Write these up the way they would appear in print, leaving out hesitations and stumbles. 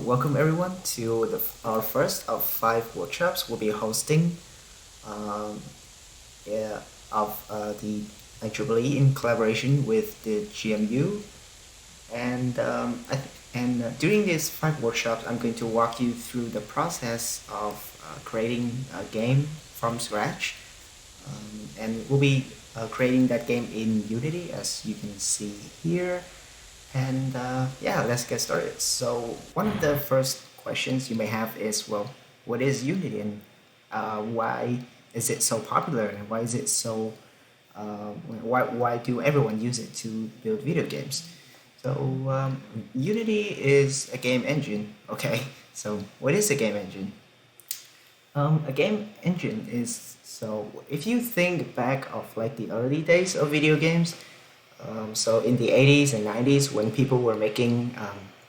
Welcome everyone to our first of 5 workshops we'll be hosting um, yeah, of the IEEE in collaboration with the GMU. And during these 5 workshops, I'm going to walk you through the process of creating a game from scratch. And we'll be creating that game in Unity, as you can see here. And yeah, let's get started. So one of the first questions you may have is, well, what is Unity and why is it so popular and why is it so why do everyone use it to build video games? So Unity is a game engine. Okay, so what is a game engine? A game engine is, so if you think back of like the early days of video games, so in the 80s and 90s when people were making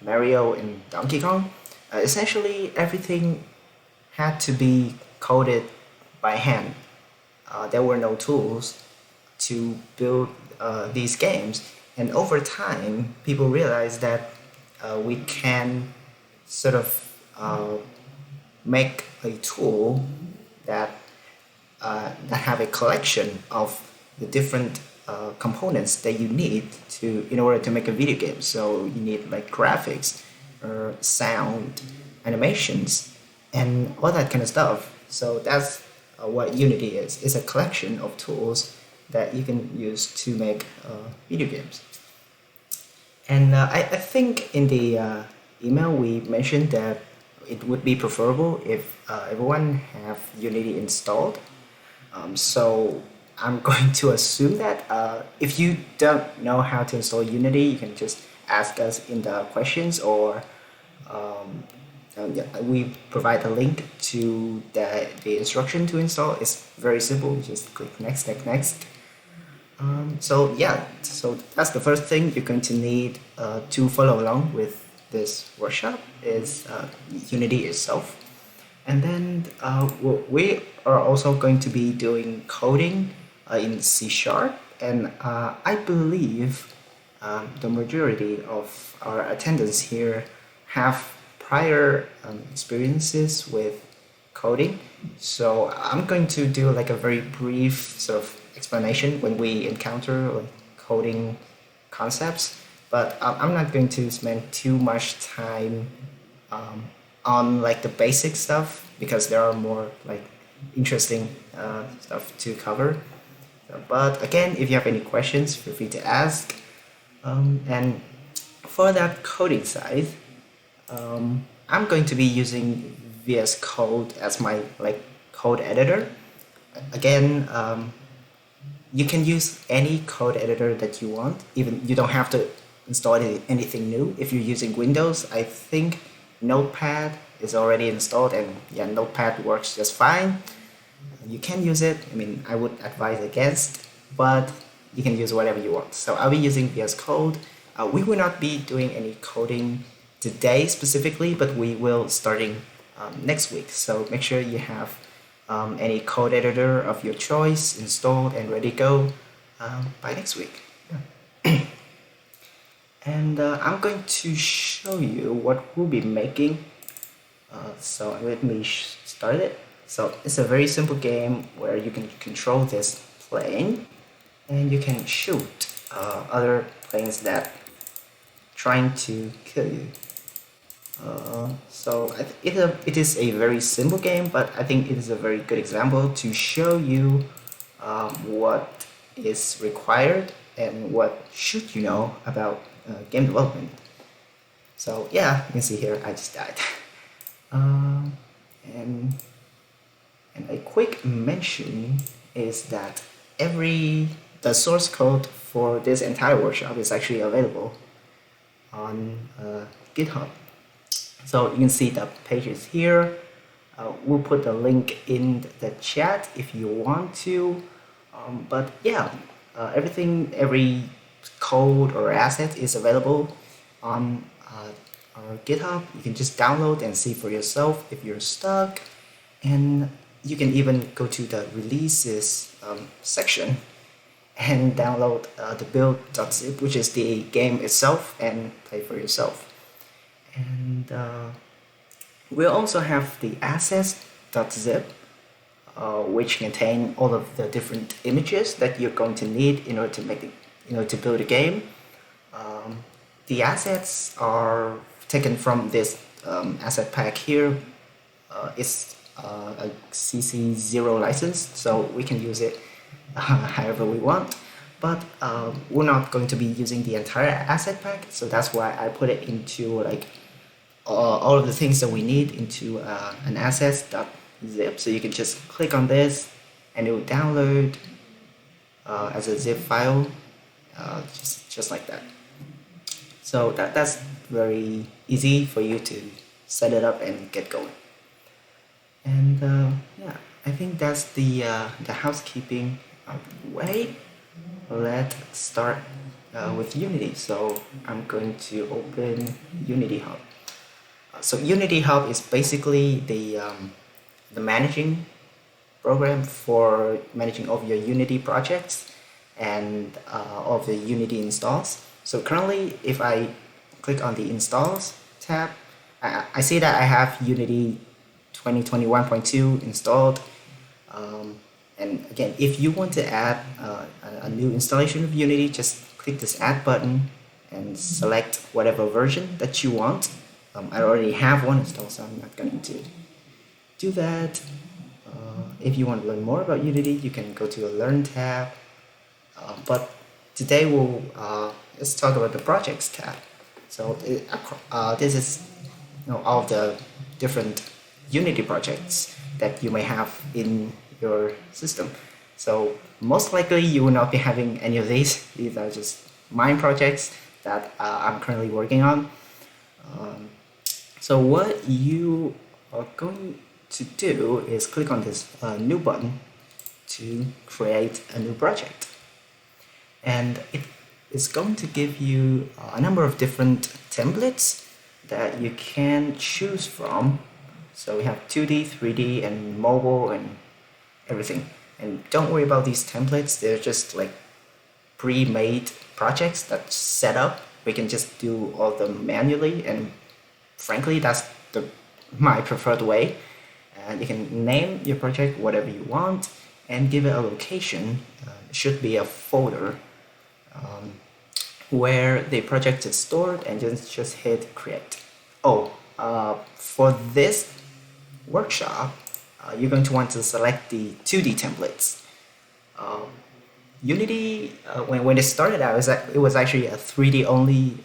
Mario and Donkey Kong, essentially everything had to be coded by hand. There were no tools to build these games, and over time people realized that we can sort of make a tool that that have a collection of the different components that you need to in order to make a video game. So you need like graphics, sound, animations, and all that kind of stuff. So that's what Unity is. It's a collection of tools that you can use to make video games. And I think in the email we mentioned that it would be preferable if everyone have Unity installed. So I'm going to assume that if you don't know how to install Unity, you can just ask us in the questions, or yeah, we provide a link to the instruction to install. It's very simple. You just click next, next, next. So yeah, so that's the first thing you're going to need to follow along with this workshop is Unity itself. And then we are also going to be doing coding in C#, and I believe the majority of our attendants here have prior experiences with coding. So I'm going to do like a very brief sort of explanation when we encounter like coding concepts, but I'm not going to spend too much time on like the basic stuff because there are more like interesting stuff to cover. But again, if you have any questions, feel free to ask. And for that coding side, I'm going to be using VS Code as my like code editor. Again, you can use any code editor that you want. Even you don't have to install anything new. If you're using Windows, I think Notepad is already installed, and yeah, Notepad works just fine. You can use it. I mean, I would advise against, but you can use whatever you want. So I'll be using VS Code. We will not be doing any coding today specifically, but we will starting next week. So make sure you have any code editor of your choice installed and ready to go by next week. Yeah. And I'm going to show you what we'll be making. So let me start it. So it's a very simple game where you can control this plane and you can shoot other planes that trying to kill you. So it is a very simple game, but I think it is a very good example to show you what is required and what should you know about game development. So yeah, you can see here I just died. And a quick mention is that the source code for this entire workshop is actually available on GitHub. So you can see the pages here. We'll put the link in the chat if you want to. But yeah, every code or asset is available on our GitHub. You can just download and see for yourself if you're stuck. And you can even go to the releases section and download the build.zip, which is the game itself, and play for yourself. And we'll also have the assets.zip, which contain all of the different images that you're going to need in order to make it, to build a game. The assets are taken from this asset pack here. It's a CC0 license, so we can use it however we want. But we're not going to be using the entire asset pack, so that's why I put it into like all of the things that we need into an assets.zip. So you can just click on this and it will download as a zip file, just like that. So that's very easy for you to set it up and get going. And yeah, I think that's the housekeeping way. Let's start with Unity. So I'm going to open Unity Hub. So Unity Hub is basically the managing program for managing all of your Unity projects and all of the Unity installs. So currently, if I click on the Installs tab, I see that I have Unity 2021.2 installed. And again, if you want to add a new installation of Unity, just click this Add button and select whatever version that you want. I already have one installed, so I'm not going to do that. If you want to learn more about Unity, you can go to the Learn tab. But today let's talk about the Projects tab. So this is all of the different Unity projects that you may have in your system. So most likely you will not be having any of these. These are just mine projects that I'm currently working on. So what you are going to do is click on this new button to create a new project. And it is going to give you a number of different templates that you can choose from. So we have 2D, 3D, and mobile, and everything. And don't worry about these templates. They're just like pre-made projects that's set up. We can just do all of them manually, and frankly, that's my preferred way. And you can name your project whatever you want and give it a location. It should be a folder where the project is stored, and just hit create. For this workshop, you're going to want to select the 2D templates. Unity, when it started out, it was actually a 3D only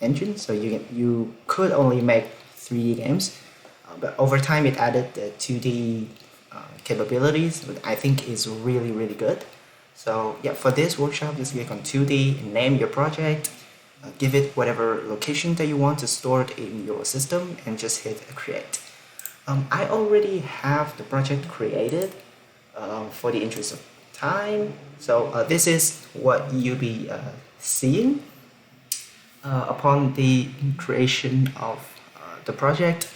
engine, so you could only make 3D games. But over time, it added the 2D capabilities, which I think is really, really good. So yeah, for this workshop, just click on 2D and name your project, give it whatever location that you want to store it in your system, and just hit create. I already have the project created for the interest of time. So this is what you'll be seeing upon the creation of the project.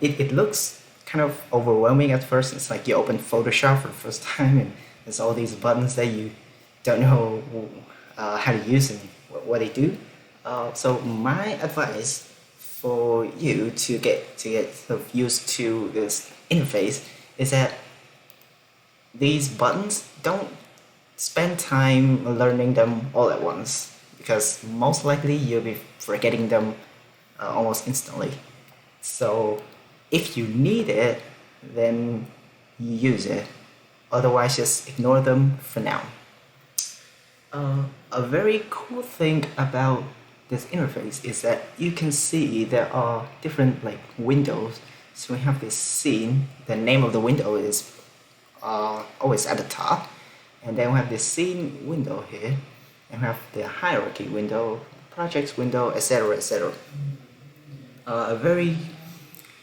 It looks kind of overwhelming at first. It's like you open Photoshop for the first time and there's all these buttons that you don't know how to use and what they do. So my advice for you to get sort of used to this interface is that these buttons, don't spend time learning them all at once, because most likely you'll be forgetting them almost instantly. So if you need it, then you use it. Otherwise, just ignore them for now. A very cool thing about this interface is that you can see there are different windows. So we have this scene. The name of the window is always at the top, and then we have this scene window here, and we have the hierarchy window, projects window, etc., etc. A very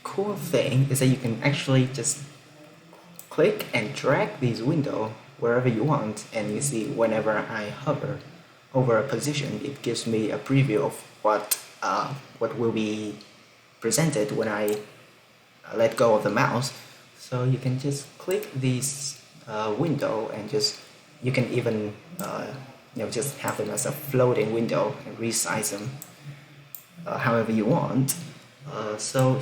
cool thing is that you can actually just click and drag these windows wherever you want, and you see whenever I hover over a position, it gives me a preview of what will be presented when I let go of the mouse. So you can just click this window, and you can even just have them as a floating window and resize them. however you want. So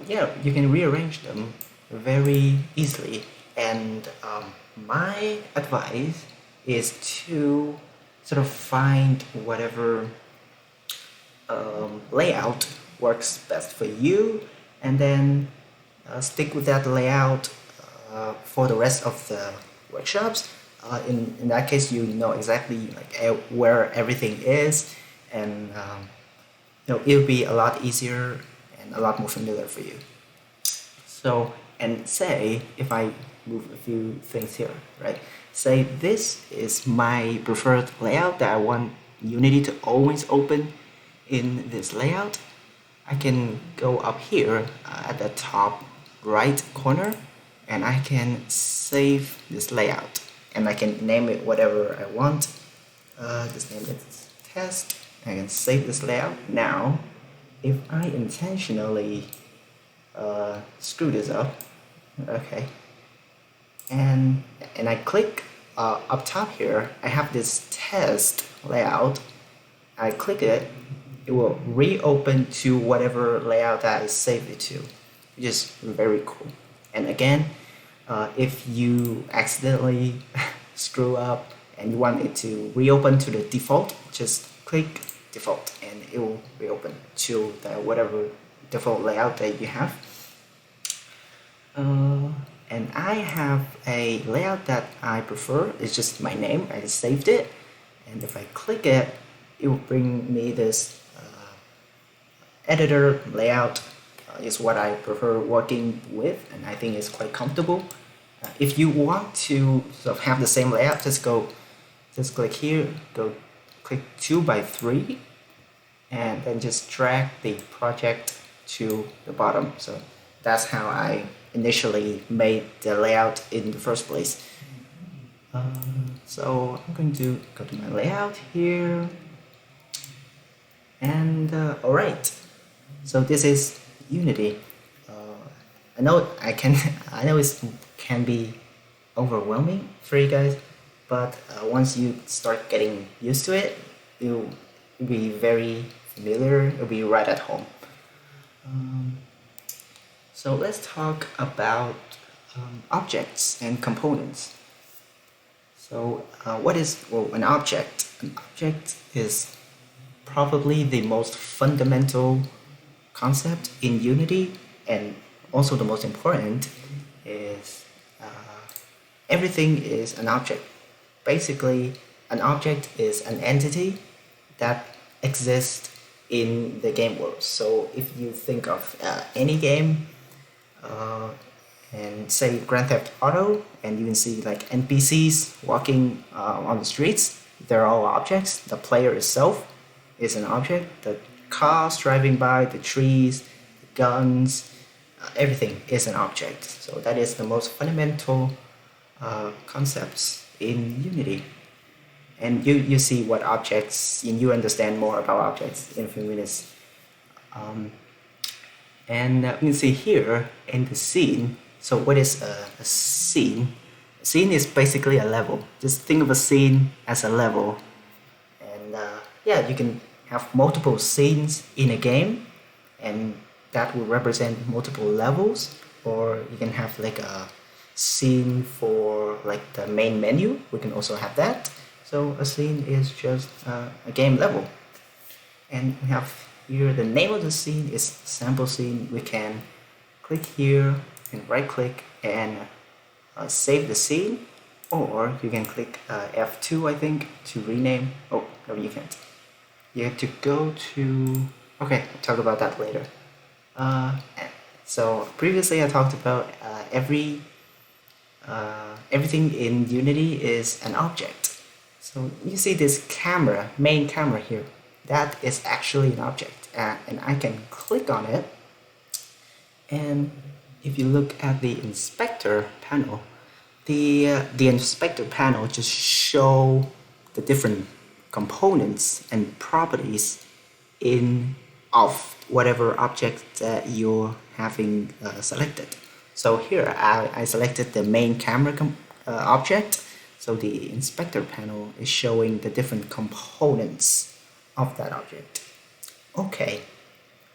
yeah, you can rearrange them very easily. And my advice is to sort of find whatever layout works best for you, and then stick with that layout for the rest of the workshops. In that case, you know exactly like where everything is, and it'll be a lot easier and a lot more familiar for you. So, and say if I move a few things here, right? Say this is my preferred layout that I want Unity to always open in this layout. I can go up here at the top right corner, and I can save this layout, and I can name it whatever I want. Just name it test. I can save this layout. Now, if I intentionally screw this up, okay, and I click up top here, I have this test layout. I click it, it will reopen to whatever layout that I saved it to, which is very cool. And again, if you accidentally screw up and you want it to reopen to the default, just click default and it will reopen to the whatever default layout that you have. And I have a layout that I prefer. It's just my name. I saved it, and if I click it, it will bring me this editor layout. Is what I prefer working with, and I think it's quite comfortable. If you want to sort of have the same layout, just click here, go click 2x3, and then just drag the project to the bottom. So that's how I initially made the layout in the first place. So I'm going to go to my layout here, and alright, so this is Unity. I know I know it can be overwhelming for you guys, but once you start getting used to it, you'll be very familiar. You'll be right at home. So let's talk about objects and components. So what is an object? An object is probably the most fundamental concept in Unity, and also the most important is everything is an object. Basically, an object is an entity that exists in the game world. So if you think of any game, and say Grand Theft Auto, and you can see like NPCs walking on the streets, they're all objects. The player itself is an object. The cars driving by, the trees, the guns, everything is an object. So that is the most fundamental concepts in Unity. And you see what objects, and you understand more about objects in a few minutes. And you can see here in the scene. So what is a scene? A scene is basically a level. Just think of a scene as a level. And yeah, you can have multiple scenes in a game, and that will represent multiple levels. Or you can have like a scene for like the main menu. We can also have that. So a scene is just a game level. And we have here the name of the scene is sample scene. We can click here and right click and save the scene, or you can click F2 I think to rename. Oh no, you can't. You have to go to, okay, I'll talk about that later. So previously I talked about everything in Unity is an object. So you see this camera, main camera here, that is actually an object, and I can click on it, and if you look at the inspector panel, the inspector panel just show the different components and properties of whatever object that you're having selected. So here I selected the main camera object. So the inspector panel is showing the different components of that object. Okay,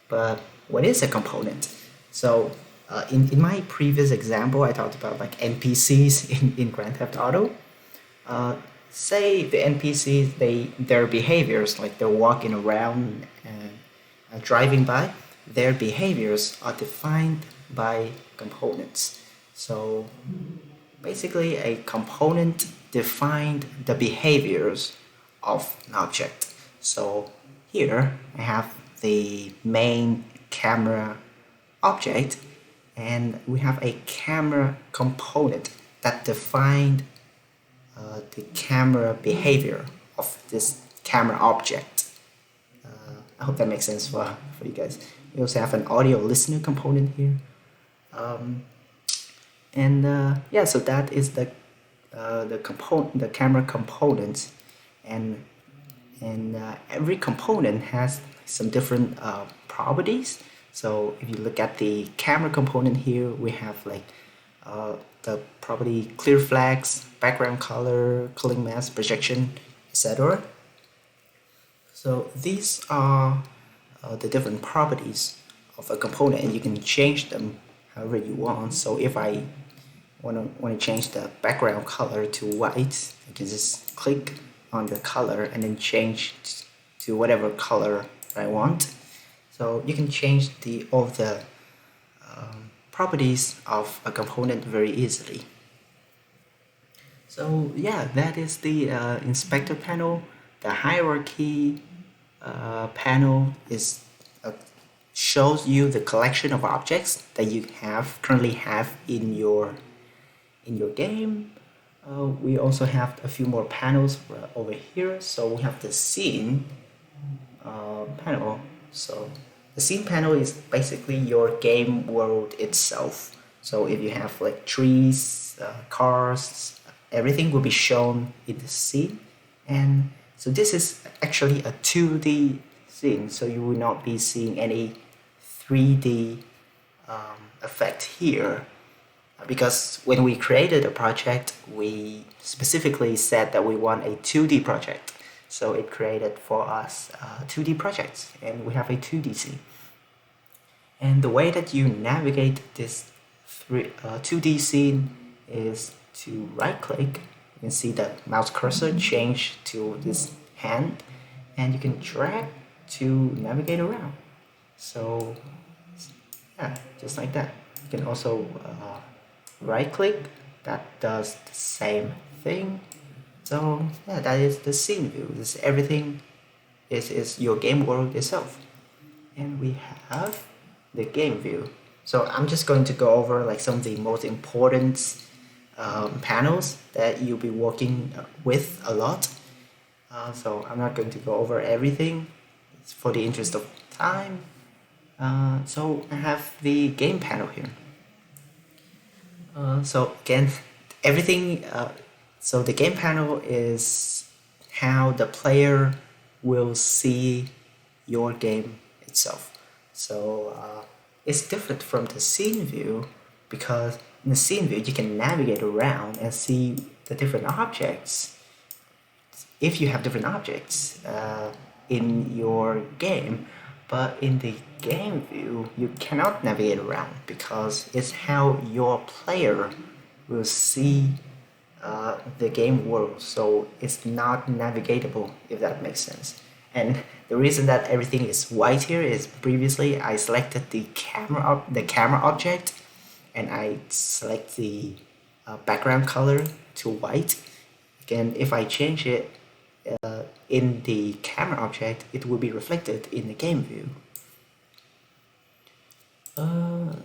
but what is a component? So in my previous example, I talked about like NPCs in Grand Theft Auto. Uh, Say the NPCs, their behaviors, like they're walking around and driving by, their behaviors are defined by components. So basically, a component defined the behaviors of an object. So here I have the main camera object, and we have a camera component that defined the camera behavior of this camera object. I hope that makes sense for you guys. We also have an audio listener component here. And yeah, so that is the camera component, and every component has some different properties. So if you look at the camera component here, we have like the property clear flags, background color, culling mask, projection, etc. So these are the different properties of a component, and you can change them however you want. So if I want to change the background color to white, I can just click on the color and then change to whatever color I want. So you can change all of the properties of a component very easily. So yeah, that is the inspector panel. The hierarchy panel shows you the collection of objects that you currently have in your game. We also have a few more panels over here. So we have the scene panel. So the scene panel is basically your game world itself. So if you have like trees, cars, everything will be shown in the scene. And so this is actually a 2D scene, so you will not be seeing any 3D effect here. Because when we created a project, we specifically said that we want a 2D project. So it created for us 2D projects, and we have a 2D scene. And the way that you navigate this 2D scene is to right click. You can see the mouse cursor change to this hand, and you can drag to navigate around. So yeah, just like that. You can also right click, that does the same thing. So yeah, that is the scene view. This everything is your game world itself. And we have the game view. So I'm just going to go over like some of the most important panels that you'll be working with a lot. So I'm not going to go over everything for the interest of time. So I have the game panel here. So again, everything. So the game panel is how the player will see your game itself. So it's different from the scene view, because in the scene view you can navigate around and see the different objects. If you have different objects in your game, but in the game view you cannot navigate around, because it's how your player will see the game world. So it's not navigatable, if that makes sense. And the reason that everything is white here is previously I selected the camera object, and I select the background color to white. Again, if I change it in the camera object, it will be reflected in the game view.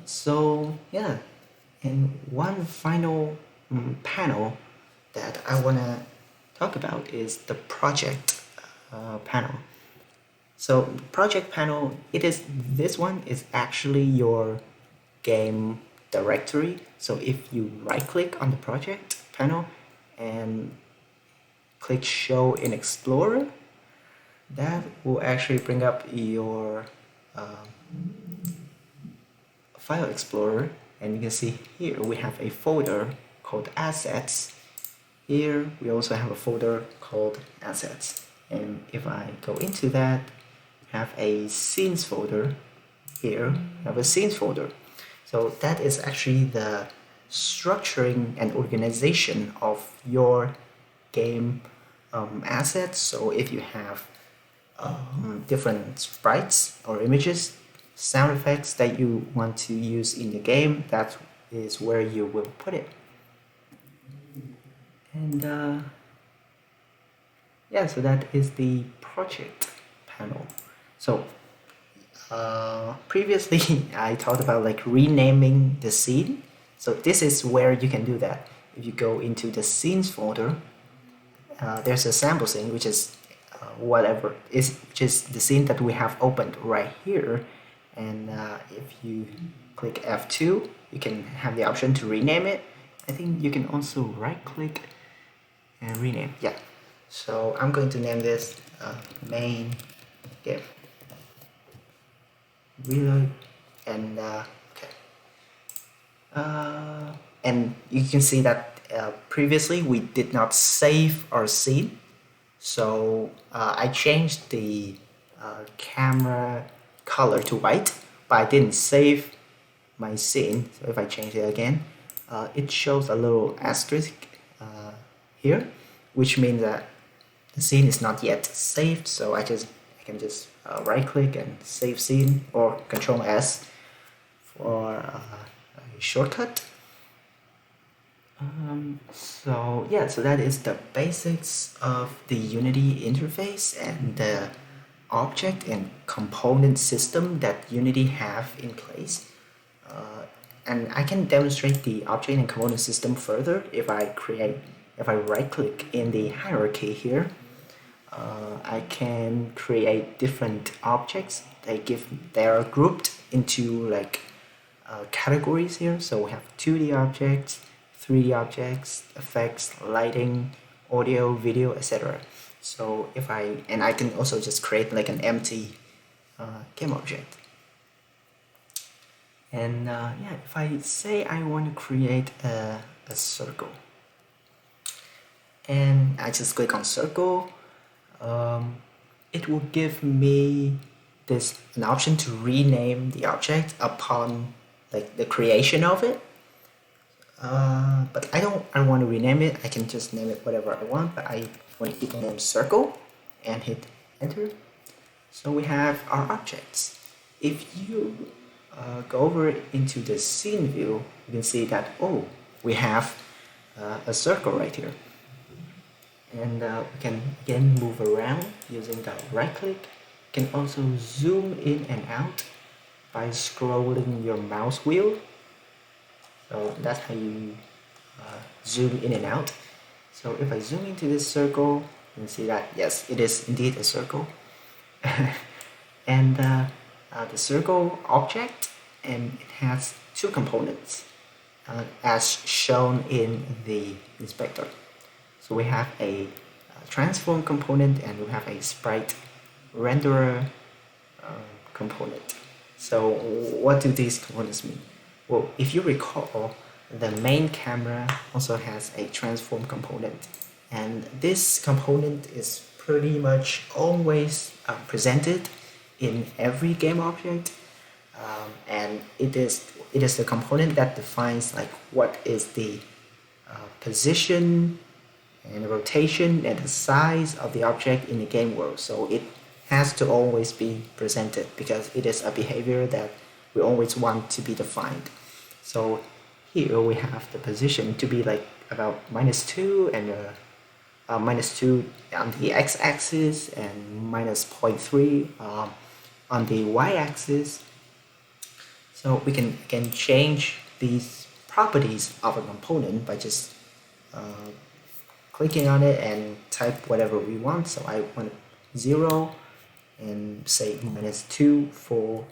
So yeah, and one final panel that I want to talk about is the project panel. So project panel, this one is actually your game directory. So if you right click on the project panel and click show in Explorer, that will actually bring up your file explorer, and you can see here we have a folder called assets. Here we also have a folder called assets, and if I go into that, we have a scenes folder. Here we have a scenes folder. So that is actually the structuring and organization of your game assets. So if you have different sprites or images, sound effects that you want to use in the game, that is where you will put it. And yeah, so that is the project panel. So previously I talked about like renaming the scene. So this is where you can do that. If you go into the scenes folder, there's a sample scene, which is whatever is just the scene that we have opened right here. And if you click F2, you can have the option to rename it. I think you can also right click and rename. Yeah, so I'm going to name this main game. Reload. And okay, and you can see that previously we did not save our scene, so I changed the camera color to white, but I didn't save my scene. So if I change it again, it shows a little asterisk here, which means that the scene is not yet saved. So I can just right click and save scene, or Control S for a shortcut. So yeah, so that is the basics of the Unity interface and the object and component system that Unity have in place. And I can demonstrate the object and component system further if I right click in the hierarchy here. I can create different objects. They are grouped into like categories here. So we have 2D objects, 3D objects, effects, lighting, audio, video, etc. So I can also just create like an empty game object. And yeah, if I say I want to create a circle, and I just click on circle, it will give me an option to rename the object upon like the creation of it. But I don't want to rename it. I can just name it whatever I want, but I want to keep the name circle and hit enter. So we have our objects. If you go over into the scene view, you can see that, oh, we have a circle right here. And we can again move around using the right click. You can also zoom in and out by scrolling your mouse wheel. So that's how you zoom in and out. So if I zoom into this circle, you can see that yes, it is indeed a circle. And the circle object, and it has two components as shown in the inspector. So we have a transform component and we have a sprite renderer component. So what do these components mean? Well, if you recall, the main camera also has a transform component, and this component is pretty much always presented in every game object, and it is the component that defines like what is the position and rotation and the size of the object in the game world. So it has to always be presented because it is a behavior that we always want to be defined. So here we have the position to be like about -2 and -2 on the x-axis and -0.3 on the y-axis. So we can again change these properties of a component by just clicking on it and type whatever we want. So I want 0 and say -2 for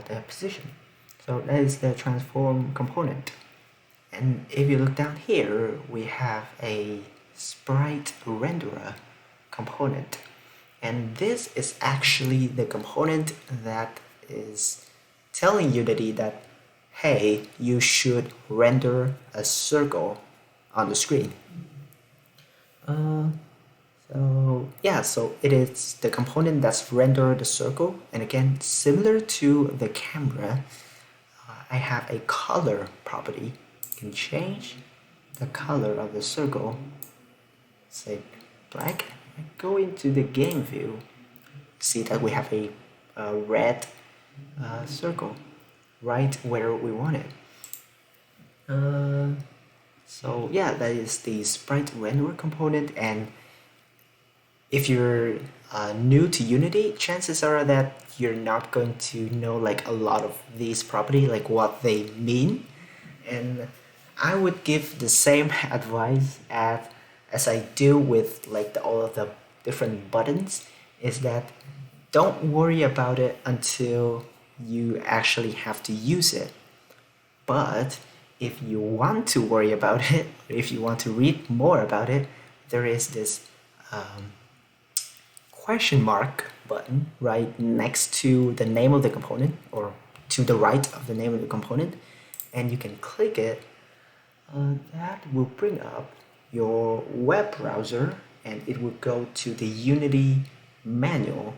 the position. So that is the transform component. And if you look down here, we have a sprite renderer component. And this is actually the component that is telling Unity that, hey, you should render a circle on the screen. So yeah, so it is the component that's rendered the circle, and again, similar to the camera, I have a color property. You can change the color of the circle, say black. I go into the game view, see that we have a red circle right where we want it. So yeah, that is the sprite render component, and if you're new to Unity, chances are that you're not going to know like a lot of these properties, like what they mean. And I would give the same advice as I do with like all of the different buttons, is that don't worry about it until you actually have to use it. But if you want to worry about it, if you want to read more about it, there is this question mark button right next to the name of the component, or to the right of the name of the component, and you can click it. That will bring up your web browser, and it will go to the Unity manual,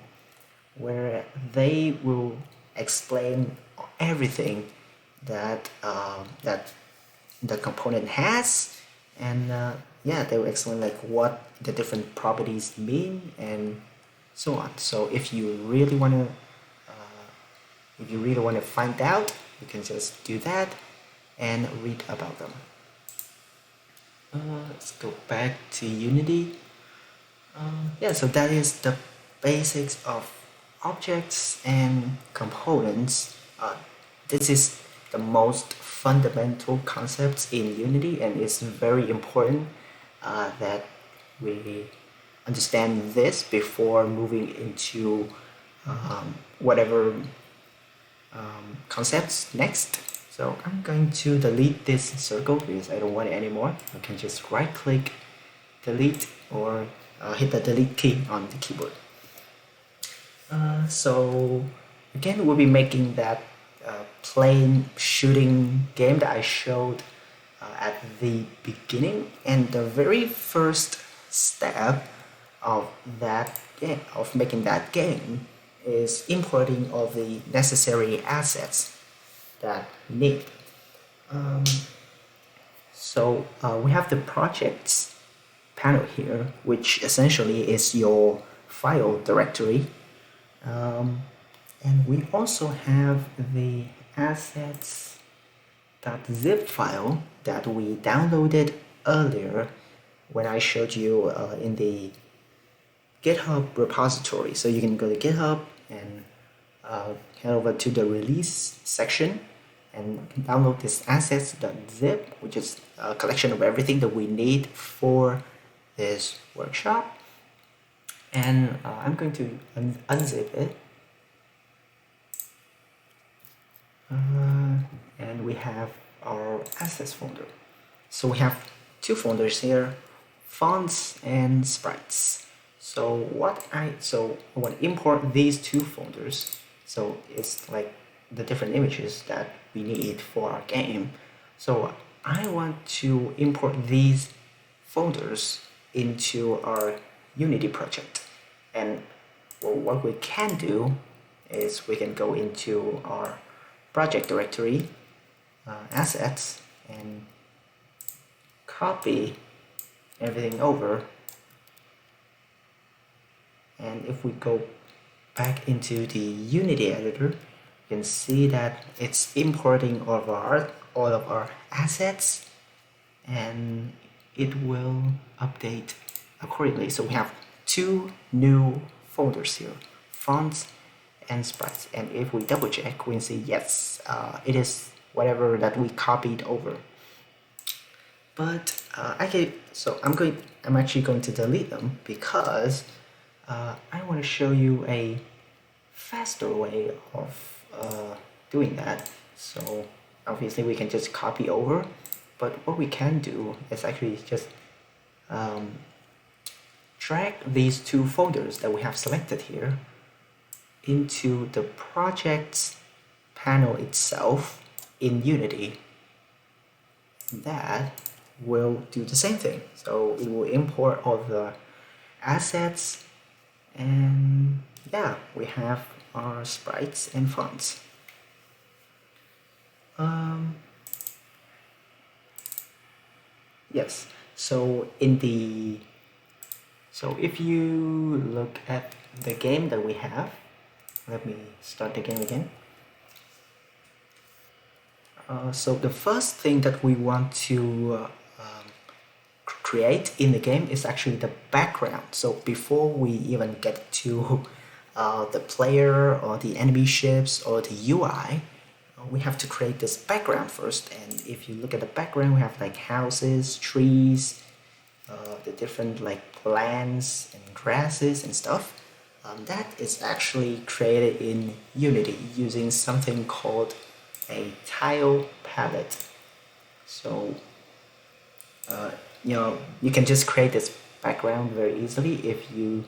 where they will explain everything that that the component has, and yeah, they will explain like what the different properties mean and so on. So if you really want to find out, you can just do that and read about them. Let's go back to Unity. Yeah, so that is the basics of objects and components. This is the most fundamental concepts in Unity, and it's very important that we understand this before moving into whatever concepts next. So I'm going to delete this circle because I don't want it anymore. I can just right click, delete, or hit the delete key on the keyboard. So again, we'll be making that plain shooting game that I showed at the beginning, and the very first step of that game, of making that game, is importing all the necessary assets that we need. So we have the projects panel here, which essentially is your file directory. And we also have the assets.zip file that we downloaded earlier when I showed you in the GitHub repository. So you can go to GitHub and head over to the release section and download this assets.zip, which is a collection of everything that we need for this workshop. And I'm going to unzip it. And we have our assets folder. So we have two folders here, fonts and sprites. So I want to import these two folders. So it's like the different images that we need for our game. So I want to import these folders into our Unity project. And well, what we can do is we can go into our project directory, assets, and copy everything over. And if we go back into the Unity editor, you can see that it's importing all of our assets, and it will update accordingly. So we have two new folders here, fonts and sprites. And if we double check, we can see yes, it is whatever that we copied over. But I'm actually going to delete them because I want to show you a faster way of doing that. So obviously we can just copy over, but what we can do is actually just drag these two folders that we have selected here into the projects panel itself in Unity. That will do the same thing. So it will import all the assets, and yeah, we have our sprites and fonts. Yes, so if you look at the game that we have, let me start the game again. So the first thing that we want to create in the game is actually the background. So before we even get to the player or the enemy ships or the UI, we have to create this background first. And if you look at the background, we have like houses, trees, the different like plants and grasses and stuff. That is actually created in Unity using something called a tile palette. So you can just create this background very easily if you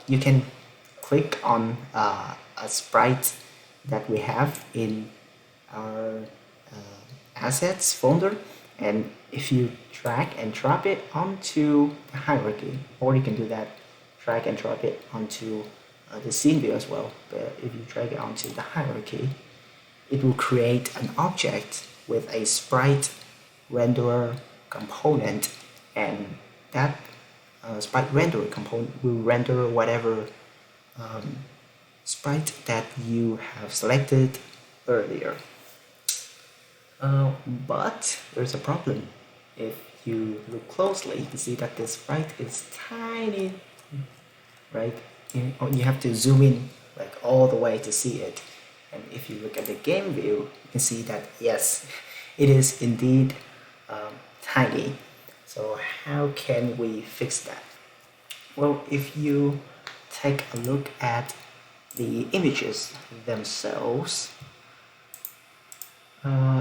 you can click on a sprite that we have in our assets folder, and if you drag and drop it onto the hierarchy, or you can do that, drag and drop it onto the scene view as well, but if you drag it onto the hierarchy, it will create an object with a sprite renderer component, and that sprite renderer component will render whatever sprite that you have selected earlier. But there's a problem. If you look closely, you can see that this sprite is tiny, right? You have to zoom in like all the way to see it. And if you look at the game view, you can see that yes, it is indeed tiny. So how can we fix that? Well, if you take a look at the images themselves,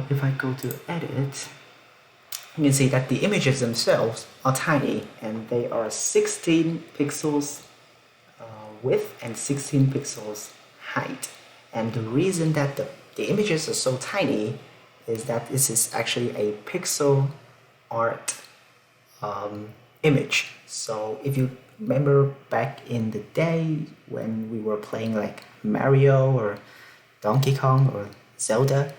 if I go to edit, you can see that the images themselves are tiny, and they are 16 pixels width and 16 pixels height. And the reason that the images are so tiny is that this is actually a pixel art image. So if you remember back in the day when we were playing like Mario or Donkey Kong or Zelda,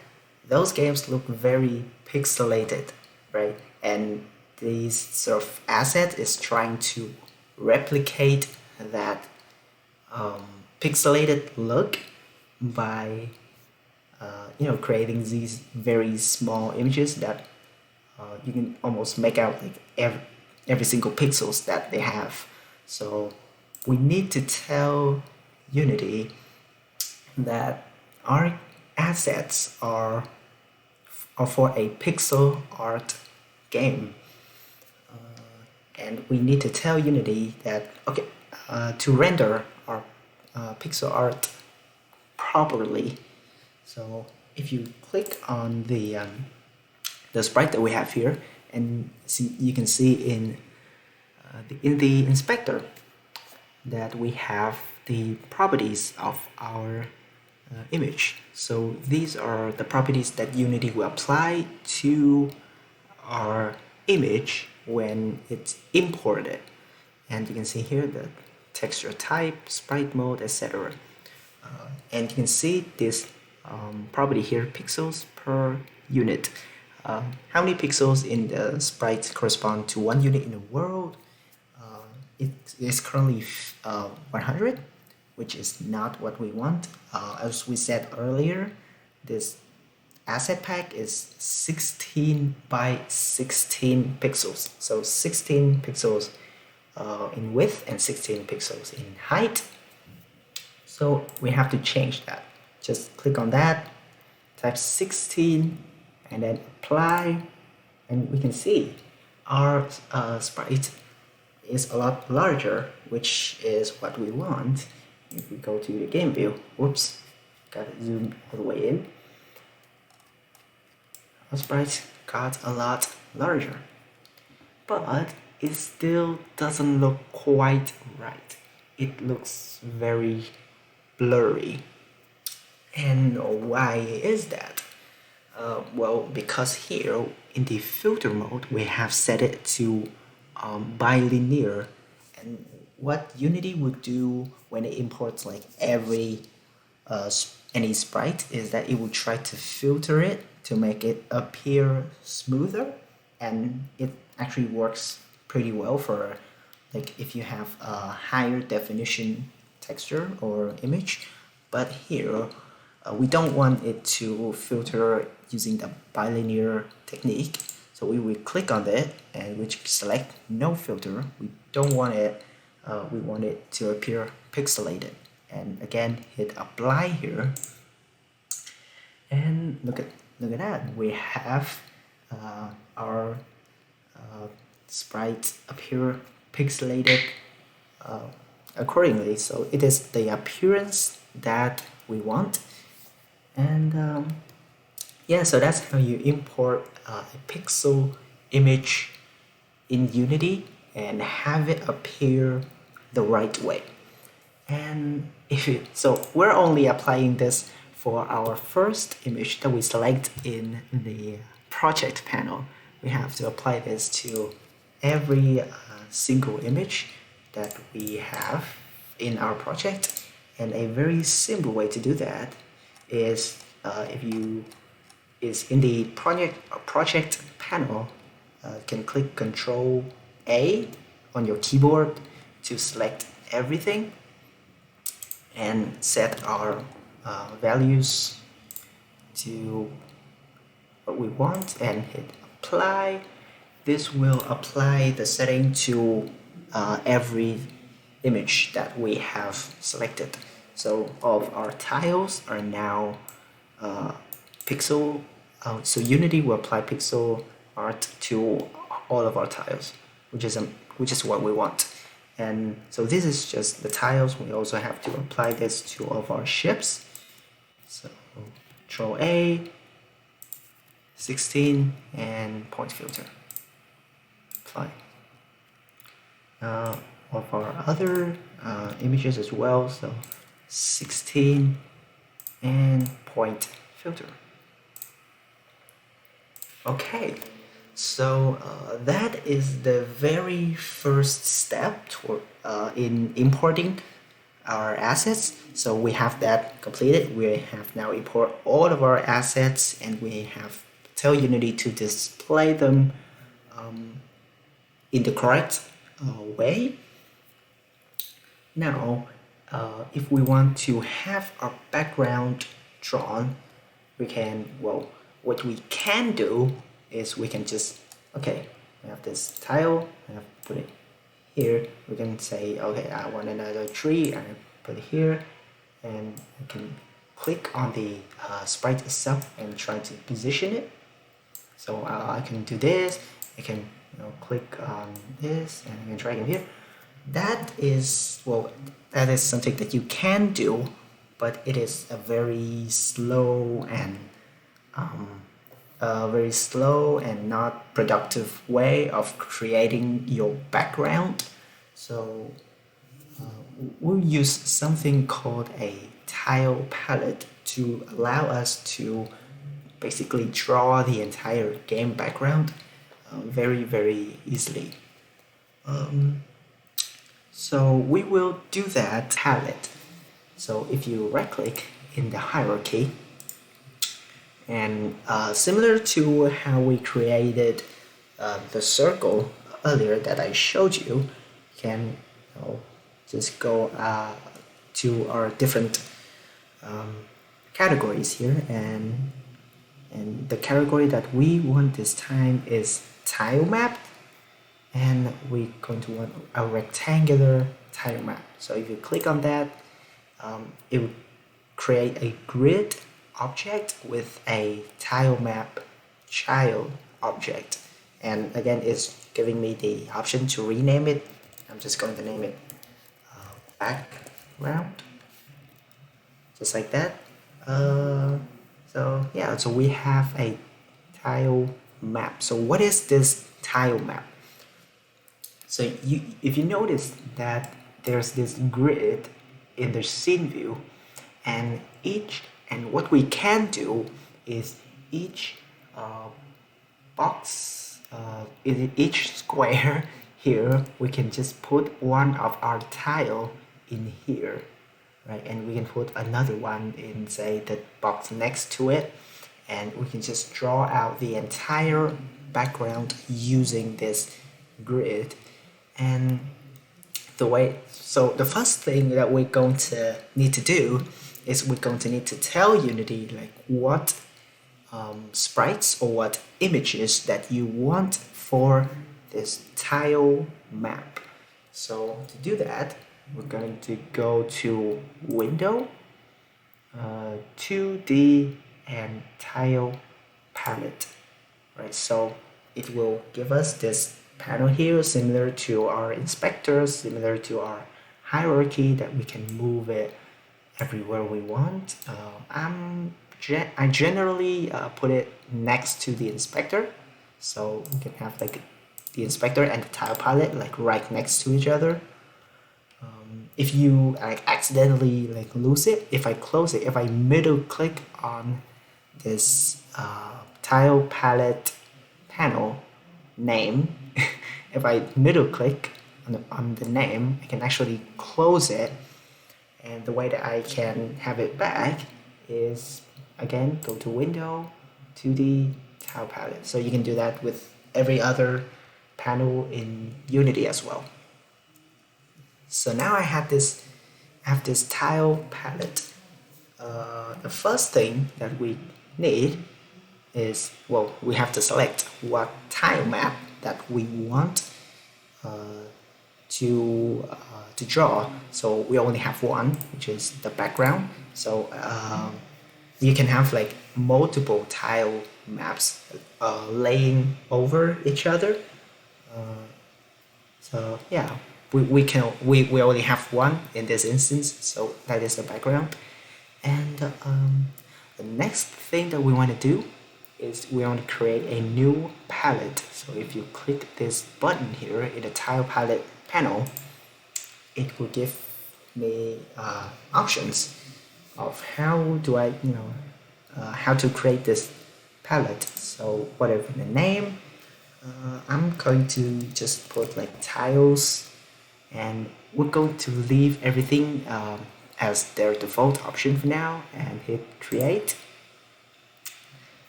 those games look very pixelated, right? And this sort of asset is trying to replicate that pixelated look by creating these very small images that you can almost make out like every single pixels that they have. So we need to tell Unity that our assets are for a pixel art game, and we need to tell Unity that okay, to render our pixel art properly. So if you click on the sprite that we have here, and you can see in the inspector that we have the properties of our image. So these are the properties that Unity will apply to our image when it's imported. And you can see here the texture type, sprite mode, etc. And you can see this property here, pixels per unit. How many pixels in the sprite correspond to 1 unit in the world? It is currently 100, which is not what we want. As we said earlier, this asset pack is 16 by 16 pixels. So 16 pixels in width and 16 pixels in height. So we have to change that. Just click on that, type 16, and then apply, and we can see our sprite is a lot larger, which is what we want. If we go to the game view, whoops, got to zoom all the way in. Our sprite got a lot larger, but it still doesn't look quite right. It looks very blurry. And why is that? Well, because here in the filter mode, we have set it to bilinear. And what Unity would do when it imports like any sprite is that it would try to filter it to make it appear smoother, and it actually works pretty well for like if you have a higher definition texture or image. But here we don't want it to filter using the bilinear technique, so we will click on it and we select no filter. We don't want it, we want it to appear pixelated, and again hit apply here, and look at that, we have our sprite appear pixelated accordingly. So it is the appearance that we want. And yeah, so that's how you import a pixel image in Unity and have it appear the right way. And so we're only applying this for our first image that we select in the project panel. We have to apply this to every single image that we have in our project. And a very simple way to do that is in the project panel, can click Control A on your keyboard to select everything and set our values to what we want and hit apply. This will apply the setting to every image that we have selected. So all of our tiles are now pixel. So Unity will apply pixel art to all of our tiles, which is what we want. And so this is just the tiles. We also have to apply this to all of our ships. So Control A, 16, and point filter. Apply. Of our other images as well. So 16 and point filter. Okay, so that is the very first step in importing our assets. So we have that completed. We have now import all of our assets, and we have tell Unity to display them in the correct way. Now, if we want to have our background drawn, we can, well, what we can do is we can just, okay, we have this tile, I have to put it here. We can say, okay, I want another tree, and I put it here, and I can click on the sprite itself and try to position it. So I can do this, I can click on this, and I can drag it here. That is, well, that is something that you can do, but it is a very slow and not productive way of creating your background. So we'll use something called a tile palette to allow us to basically draw the entire game background very, very easily. So we will do that palette. So if you right click in the hierarchy, and similar to how we created the circle earlier that I showed you, you can just go to our different categories here, and the category that we want this time is tile map, and we're going to want a rectangular tile map. So if you click on that, it will create a grid object with a tile map child object, and again it's giving me the option to rename it. I'm just going to name it background, just like that. So yeah, so we have a tile map. So what is this tile map? So if you notice that there's this grid in the scene view, and what we can do is each box, in each square here, we can just put one of our tile in here, right? And we can put another one in, say, the box next to it, and we can just draw out the entire background using this grid. And so the first thing that we're going to need to do is we're going to need to tell Unity like what sprites or what images that you want for this tile map. So to do that, we're going to go to Window, 2D, and Tile Palette, right? So it will give us this panel here, similar to our inspector, similar to our hierarchy, that we can move it everywhere we want. I generally put it next to the inspector, so we can have like the inspector and the tile palette like right next to each other. If you accidentally like lose it, if I close it, if I middle click on this tile palette panel name, if I middle click on the name, I can actually close it. And the way that I can have it back is, again, go to Window, 2D, Tile Palette. So you can do that with every other panel in Unity as well. So now I have this tile palette. The first thing that we need is, well, we have to select what tile map that we want to draw. So we only have one, which is the background. So you can have like multiple tile maps laying over each other. So yeah, we only have one in this instance, so that is the background. And the next thing that we want to do is we want to create a new palette. So if you click this button here in the tile palette panel, it will give me options of how do I, how to create this palette. So whatever the name, I'm going to just put like tiles, and we're going to leave everything as their default option for now and hit create.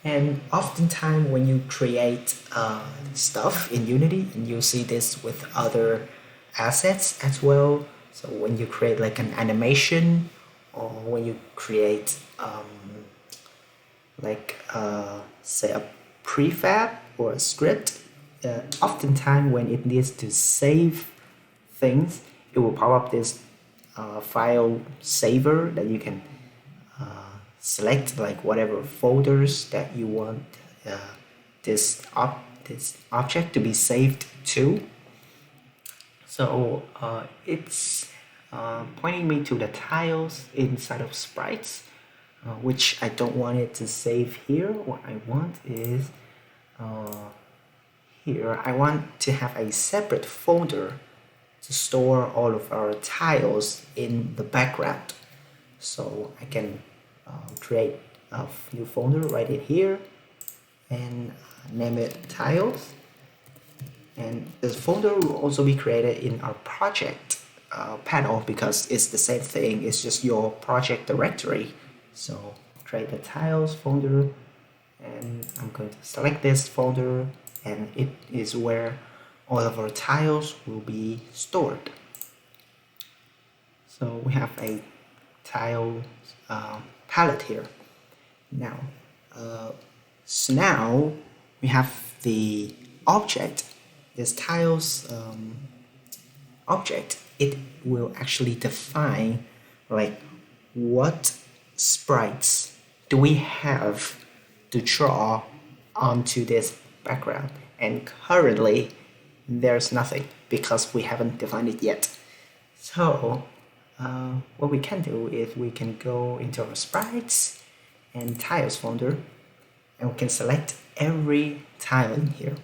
And oftentimes when you create stuff in Unity, and you'll see this with other assets as well. So when you create like an animation, or when you create say a prefab or a script, oftentimes when it needs to save things, it will pop up this file saver that you can select like whatever folders that you want this object to be saved to. So it's pointing me to the tiles inside of sprites, which I don't want it to save here. What I want is here I want to have a separate folder to store all of our tiles in the background. So I can create a new folder right in here and name it tiles. And this folder will also be created in our project panel, because it's the same thing, it's just your project directory. So create the tiles folder, and I'm going to select this folder, and it is where all of our tiles will be stored. So we have a tile palette here. Now, so now we have the object. This tiles object, it will actually define like what sprites do we have to draw onto this background, and currently there's nothing because we haven't defined it yet. So what we can do is we can go into our sprites and tiles folder, and we can select every tile in here.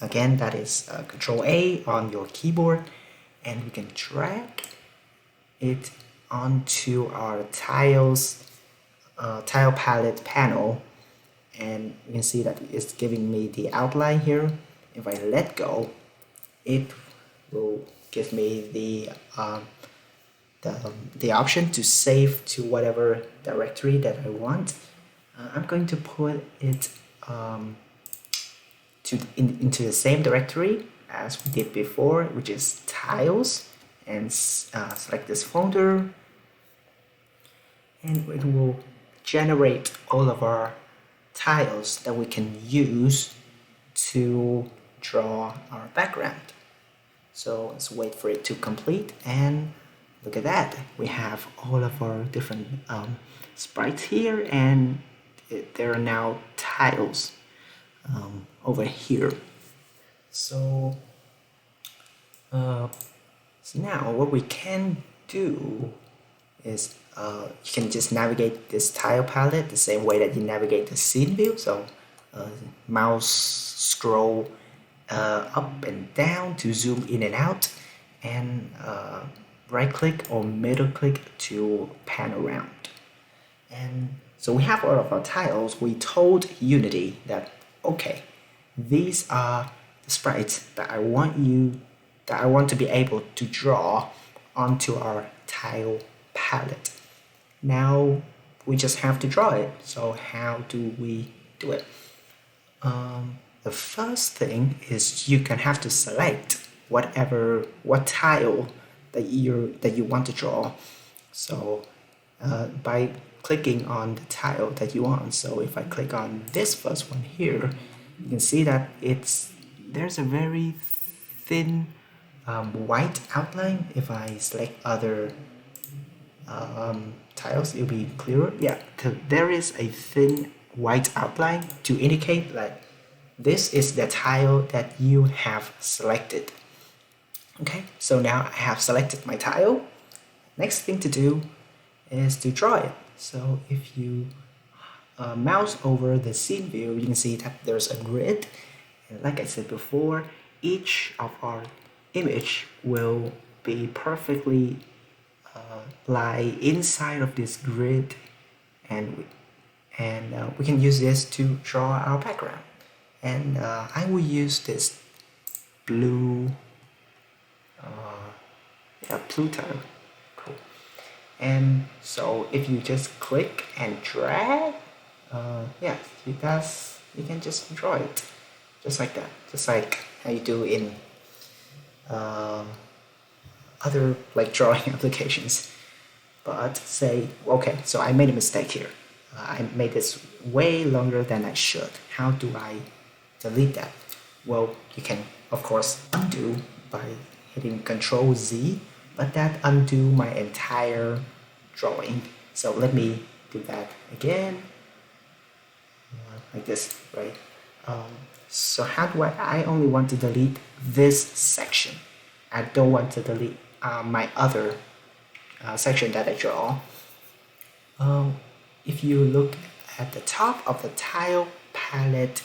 Again, that is Control A on your keyboard, and we can drag it onto our tile palette panel, and you can see that it's giving me the outline here. If I let go, it will give me the option to save to whatever directory that I want. I'm going to put it into the same directory as we did before, which is tiles, and select this folder, and it will generate all of our tiles that we can use to draw our background. So let's wait for it to complete, and look at that. We have all of our different sprites here, and there are now tiles over here. So now what we can do is you can just navigate this tile palette the same way that you navigate the scene view. So mouse scroll up and down to zoom in and out, and right click or middle click to pan around. And so we have all of our tiles. We told Unity that, okay, these are the sprites that I want to be able to draw onto our tile palette. Now we just have to draw it. So how do we do it? The first thing is you can have to select what tile that you want to draw. So by clicking on the tile that you want. So if I click on this first one here, you can see that there's a very thin white outline. If I select other tiles, it'll be clearer. Yeah, there is a thin white outline to indicate that this is the tile that you have selected. Okay, so now I have selected my tile. Next thing to do is to draw it. So if you mouse over the scene view, you can see that there's a grid. And like I said before, each of our image will be perfectly lie inside of this grid, and we can use this to draw our background. And I will use this blue tile. Cool. And so if you just click and drag, you can just draw it just like that, just like how you do in other drawing applications. But say, okay, so I made a mistake here. I made this way longer than I should. How do I delete that? Well, you can of course undo by hitting Control Z, but that undo my entire drawing. So let me do that again, like this, right? So how do I only want to delete this section. I don't want to delete my other section that I draw. If you look at the top of the tile palette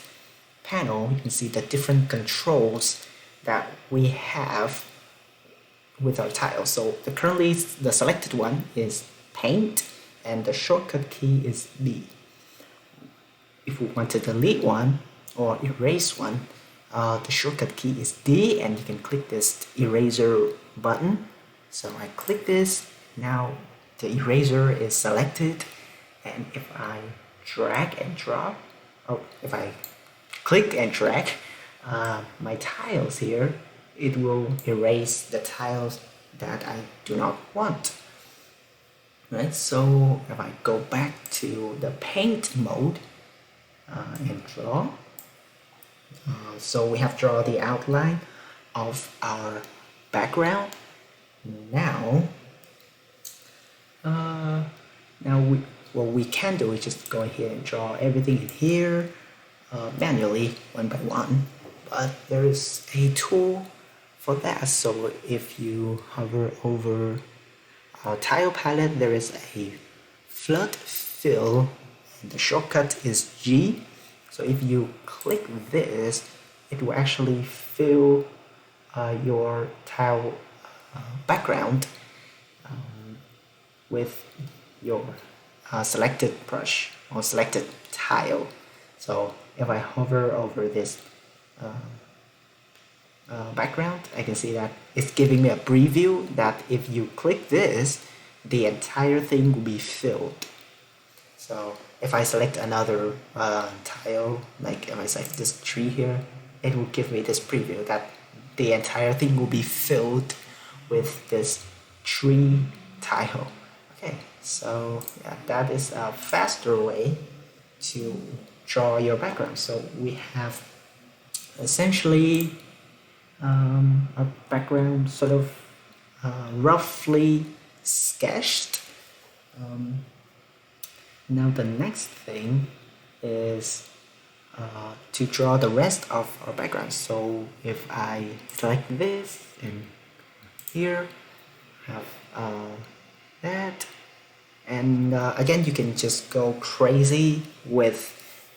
panel, you can see the different controls that we have with our tiles. So currently the selected one is Paint, and the shortcut key is B. If we want to delete one or erase one, the shortcut key is D, and you can click this eraser button. So I click this, now the eraser is selected, and if I drag and drop, if I click and drag my tiles here, it will erase the tiles that I do not want. Right, so if I go back to the paint mode and draw, so we have drawn the outline of our background. Now what we can do is just go ahead and draw everything in here manually, one by one. But there is a tool for that. So if you hover over our tile palette, there is a flood fill, and the shortcut is G. So if you click this, it will actually fill your tile background with your selected brush or selected tile. So if I hover over this background, I can see that it's giving me a preview that if you click this, the entire thing will be filled. So if I select another tile, like if I select this tree here, it will give me this preview that the entire thing will be filled with this tree tile. Okay, so yeah, that is a faster way to draw your background. So we have essentially a background sort of roughly sketched. Now the next thing is to draw the rest of our background. So if I select this and here have that, and again you can just go crazy with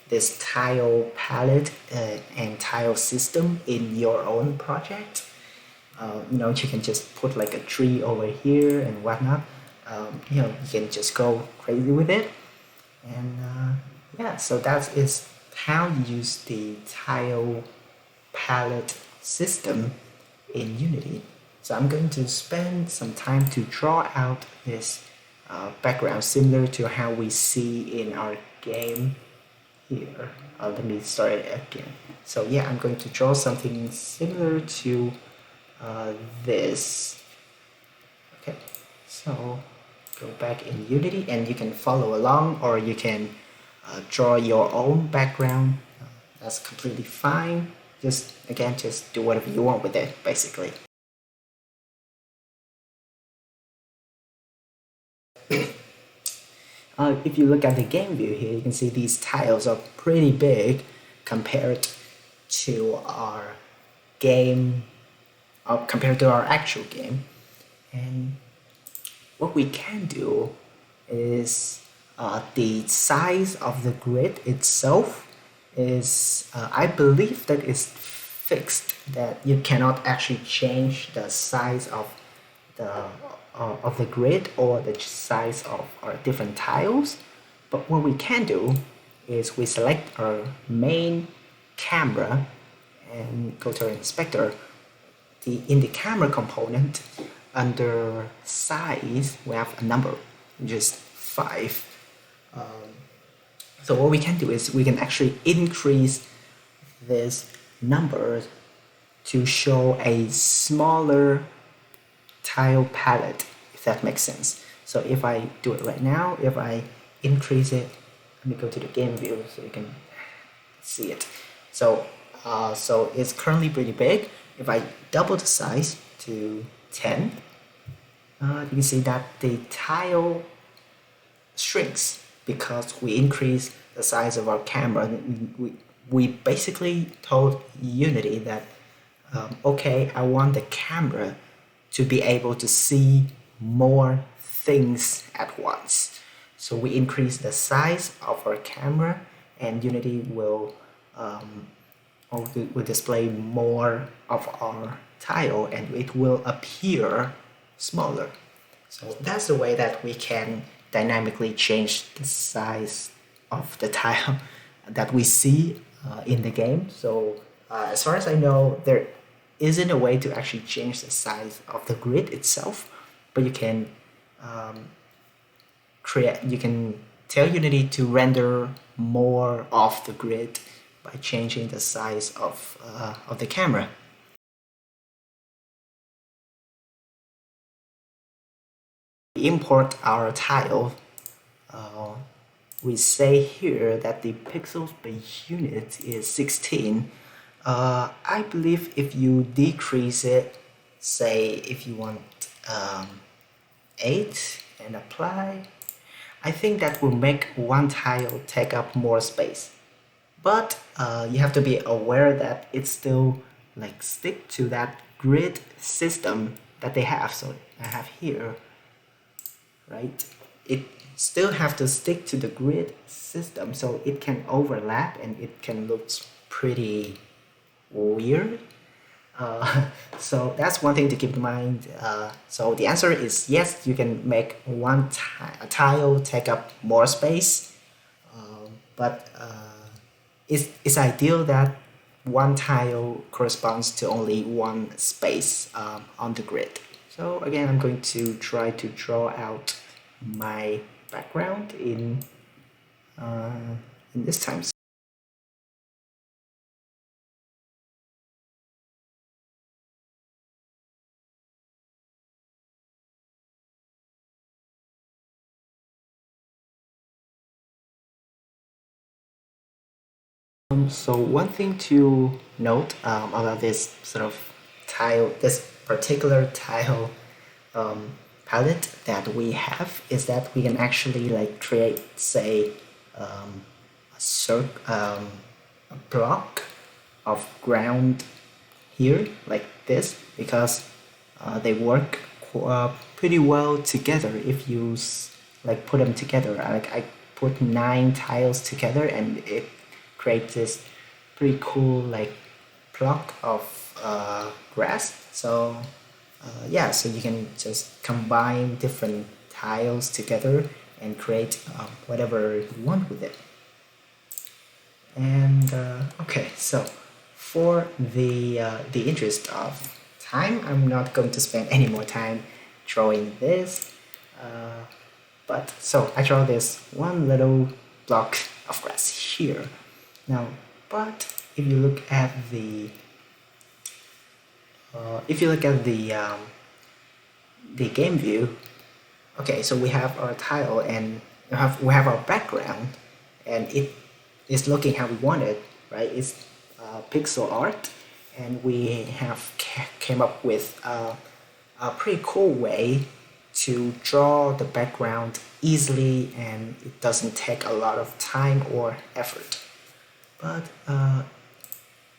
this tile palette and tile system in your own project. You know, you can just put like a tree over here and whatnot. You know, you can just go crazy with it. And yeah, so that is how you use the tile palette system in Unity. So I'm going to spend some time to draw out this background similar to how we see in our game here. Let me start it again. So yeah, I'm going to draw something similar to this. Okay, so go back in Unity and you can follow along, or you can draw your own background. That's completely fine. Just again, just do whatever you want with it, basically. If you look at the game view here, you can see these tiles are pretty big compared to our game, compared to our actual game. And what we can do is the size of the grid itself is, I believe that it's fixed, that you cannot actually change the size of the grid or the size of our different tiles. But what we can do is we select our main camera and go to our inspector. In the camera component, under size, we have a number, just 5. So what we can do is we can actually increase this number to show a smaller tile palette, if that makes sense. So if I do it right now, if I increase it, let me go to the game view so you can see it. So so it's currently pretty big. If I double the size to 10, you can see that the tile shrinks because we increase the size of our camera. We basically told Unity that okay, I want the camera to be able to see more things at once. So we increase the size of our camera, and Unity will display more of our tile, and it will appear smaller. So that's the way that we can dynamically change the size of the tile that we see in the game. So as far as I know, there isn't a way to actually change the size of the grid itself, but you can you can tell Unity to render more of the grid by changing the size of the camera. We import our tile. We say here that the pixels per unit is 16. I believe if you decrease it, say if you want 8 and apply, I think that will make one tile take up more space. But you have to be aware that it still like stick to that grid system that they have. So I have here, right? It still have to stick to the grid system, so it can overlap and it can look pretty weird. So that's one thing to keep in mind. So the answer is yes, you can make one tile take up more space, but it's ideal that one tile corresponds to only one space on the grid. So again, I'm going to try to draw out my background in this time. So one thing to note about this sort of tile, this particular tile palette that we have is that we can actually like create, say, a block of ground here like this, because they work pretty well together if you like put them together. Like I put 9 tiles together and it creates this pretty cool like block of grass. So yeah, so you can just combine different tiles together and create whatever you want with it. And okay, so for the interest of time, I'm not going to spend any more time drawing this. But so I draw this one little block of grass here. Now, but if you look at the game view, okay, so we have our tile and we have our background, and it is looking how we want it, right? It's pixel art, and we have came up with a pretty cool way to draw the background easily, and it doesn't take a lot of time or effort. But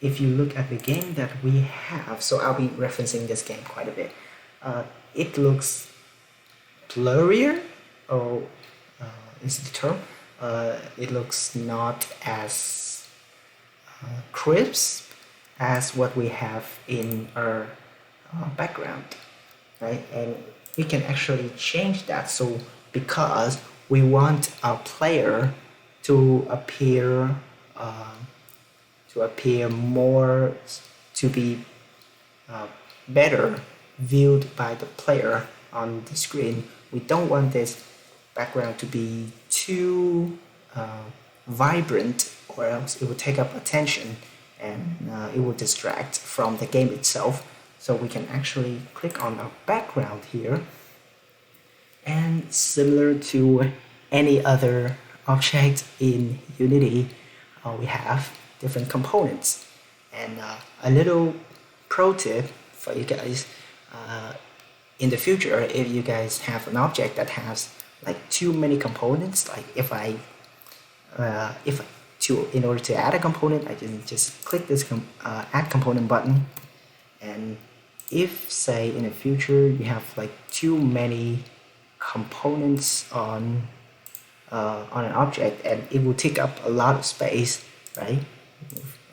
if you look at the game that we have, so I'll be referencing this game quite a bit, it looks blurrier, or is the term? It looks not as crisp as what we have in our background, right? And we can actually change that, so because we want our player to appear more, to be better viewed by the player on the screen. We don't want this background to be too vibrant, or else it will take up attention and it will distract from the game itself. So we can actually click on our background here, and similar to any other object in Unity, we have different components. And a little pro tip for you guys, in the future, if you guys have an object that has like too many components, like in order to add a component, I can just click this add component button, and if, say, in the future you have like too many components on an object, and it will take up a lot of space, right?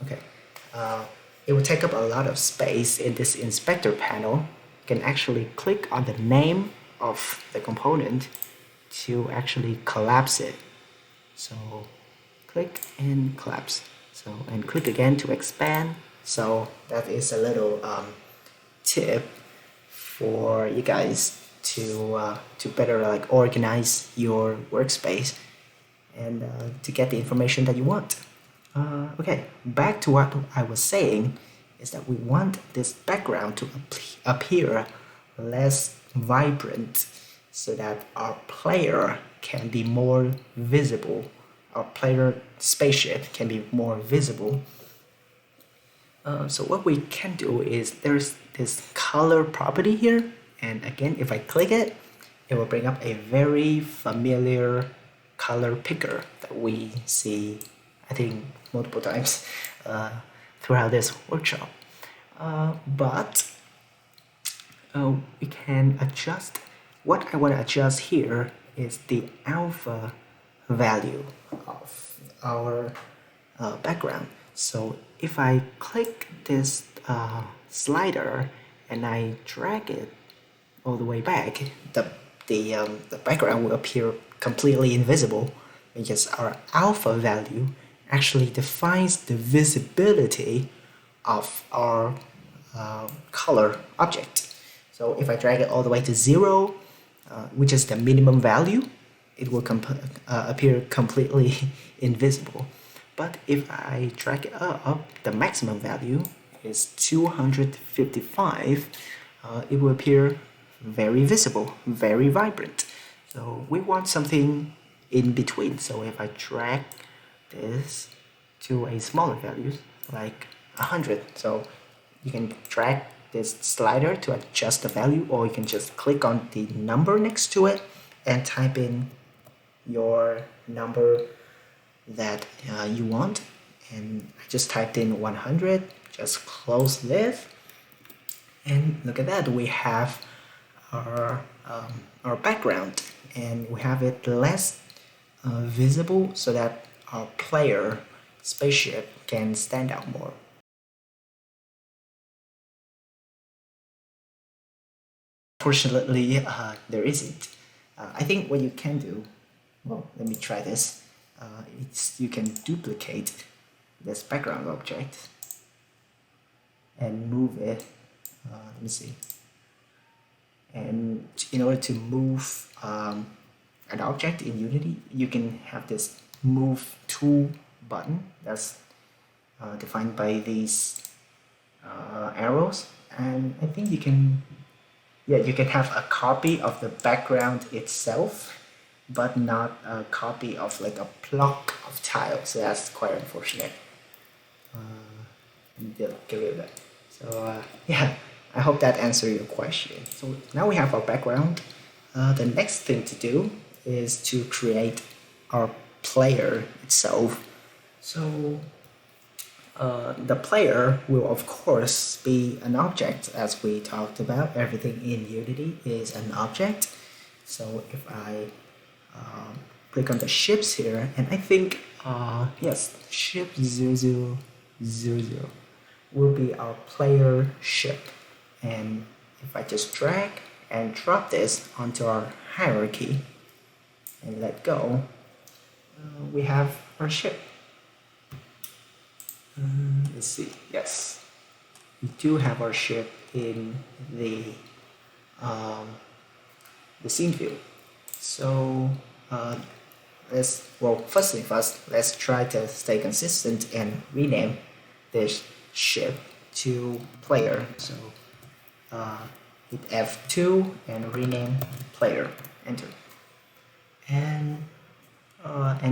Okay, it will take up a lot of space in this inspector panel. You can actually click on the name of the component to actually collapse it. So click and collapse. So, and click again to expand. So that is a little tip for you guys to better like organize your workspace and to get the information that you want. Okay, back to what I was saying, is that we want this background to appear less vibrant, so that our player can be more visible. Our player spaceship can be more visible. So what we can do is, there's this color property here, and again, if I click it, it will bring up a very familiar color picker that we see, I think, multiple times throughout this workshop. But we can adjust. What I want to adjust here is the alpha value of our background. So if I click this slider and I drag it all the way back, the background will appear completely invisible, because our alpha value actually defines the visibility of our color object. So if I drag it all the way to 0, which is the minimum value, it will appear completely invisible. But if I drag it up, the maximum value is 255, it will appear very visible, very vibrant. So we want something in between. So if I drag this to a smaller value, like 100, so you can drag this slider to adjust the value, or you can just click on the number next to it and type in your number that you want. And I just typed in 100, just close this, and look at that, we have our background, and we have it less visible so that our player spaceship can stand out more. Fortunately, there isn't. I think what you can do, well, let me try this. You can duplicate this background object and move it. Let me see. And in order to move an object in Unity, you can have this move to button that's defined by these arrows. And I think you can have a copy of the background itself, but not a copy of like a block of tiles. So that's quite unfortunate. Get rid of that. So yeah, I hope that answered your question. So now we have our background. The next thing to do is to create our player itself. So the player will of course be an object, as we talked about. Everything in Unity is an object. So if I click on the ships here, and I think yes, ship 0000 will be our player ship. And if I just drag and drop this onto our hierarchy and let go, we have our ship. Let's see. Yes, we do have our ship in the scene view. So first thing first, let's try to stay consistent and rename this ship to player. So hit F2 and rename player. Enter. And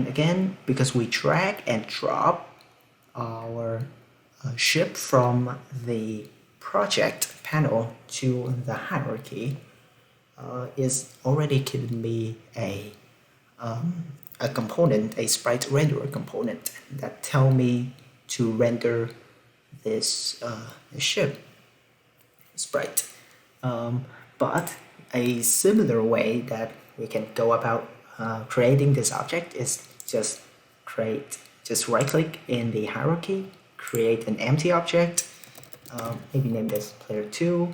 again, because we drag and drop our ship from the project panel to the hierarchy, is already giving me a component, a sprite renderer component that tell me to render this ship sprite. But a similar way that we can go about creating this object is just right click in the hierarchy, create an empty object, maybe name this player 2,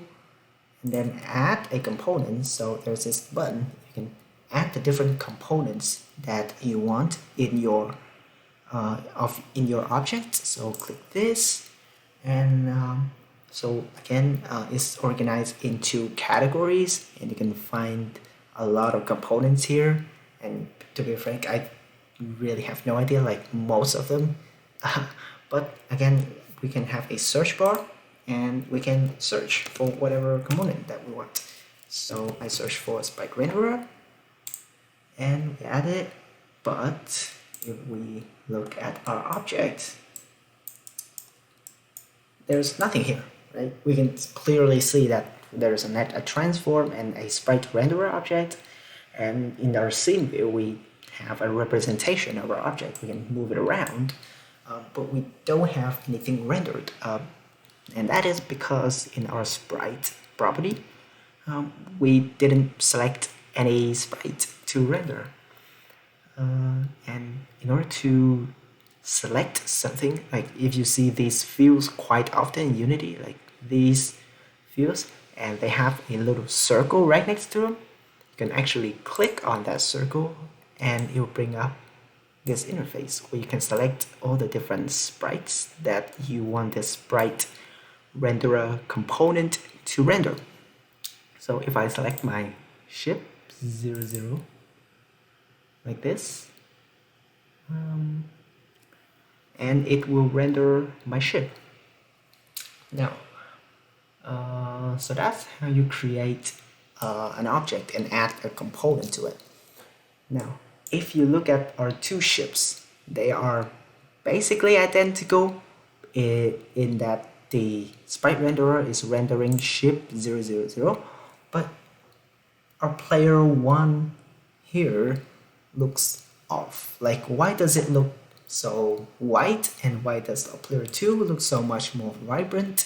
and then add a component. So there's this button, you can add the different components that you want in your object. So click this, and so again, it's organized into categories, and you can find a lot of components here. And to be frank, I really have no idea, like most of them. But again, we can have a search bar, and we can search for whatever component that we want. So I search for Sprite renderer, and we add it. But if we look at our object, there's nothing here, right? We can clearly see that there's a transform and a sprite renderer object, and in our scene view we have a representation of our object. We can move it around, but we don't have anything rendered, and that is because in our sprite property we didn't select any sprite to render. And in order to select something, like if you see these fields quite often in Unity, like these fields, and they have a little circle right next to them, you can actually click on that circle and it will bring up this interface where you can select all the different sprites that you want the sprite renderer component to render. So if I select my ship 00 like this, and it will render my ship. Now, so that's how you create an object and add a component to it. Now, if you look at our two ships, they are basically identical in that the sprite renderer is rendering ship 000, but our player 1 here looks off. Like, why does it look so white, and why does our player 2 look so much more vibrant?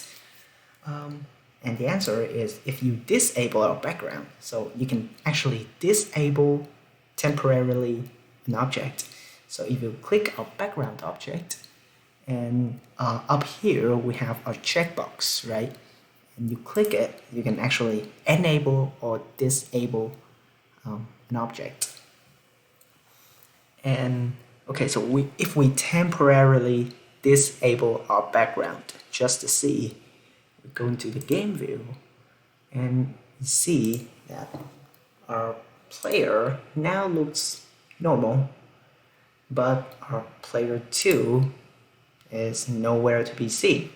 And the answer is if you disable our background. So you can actually disable temporarily an object. So if you click our background object, and up here we have our checkbox, right? And you click it, you can actually enable or disable an object. And okay, so if we temporarily disable our background, just to see, we go into the game view and you see that our player now looks normal, but our player 2 is nowhere to be seen.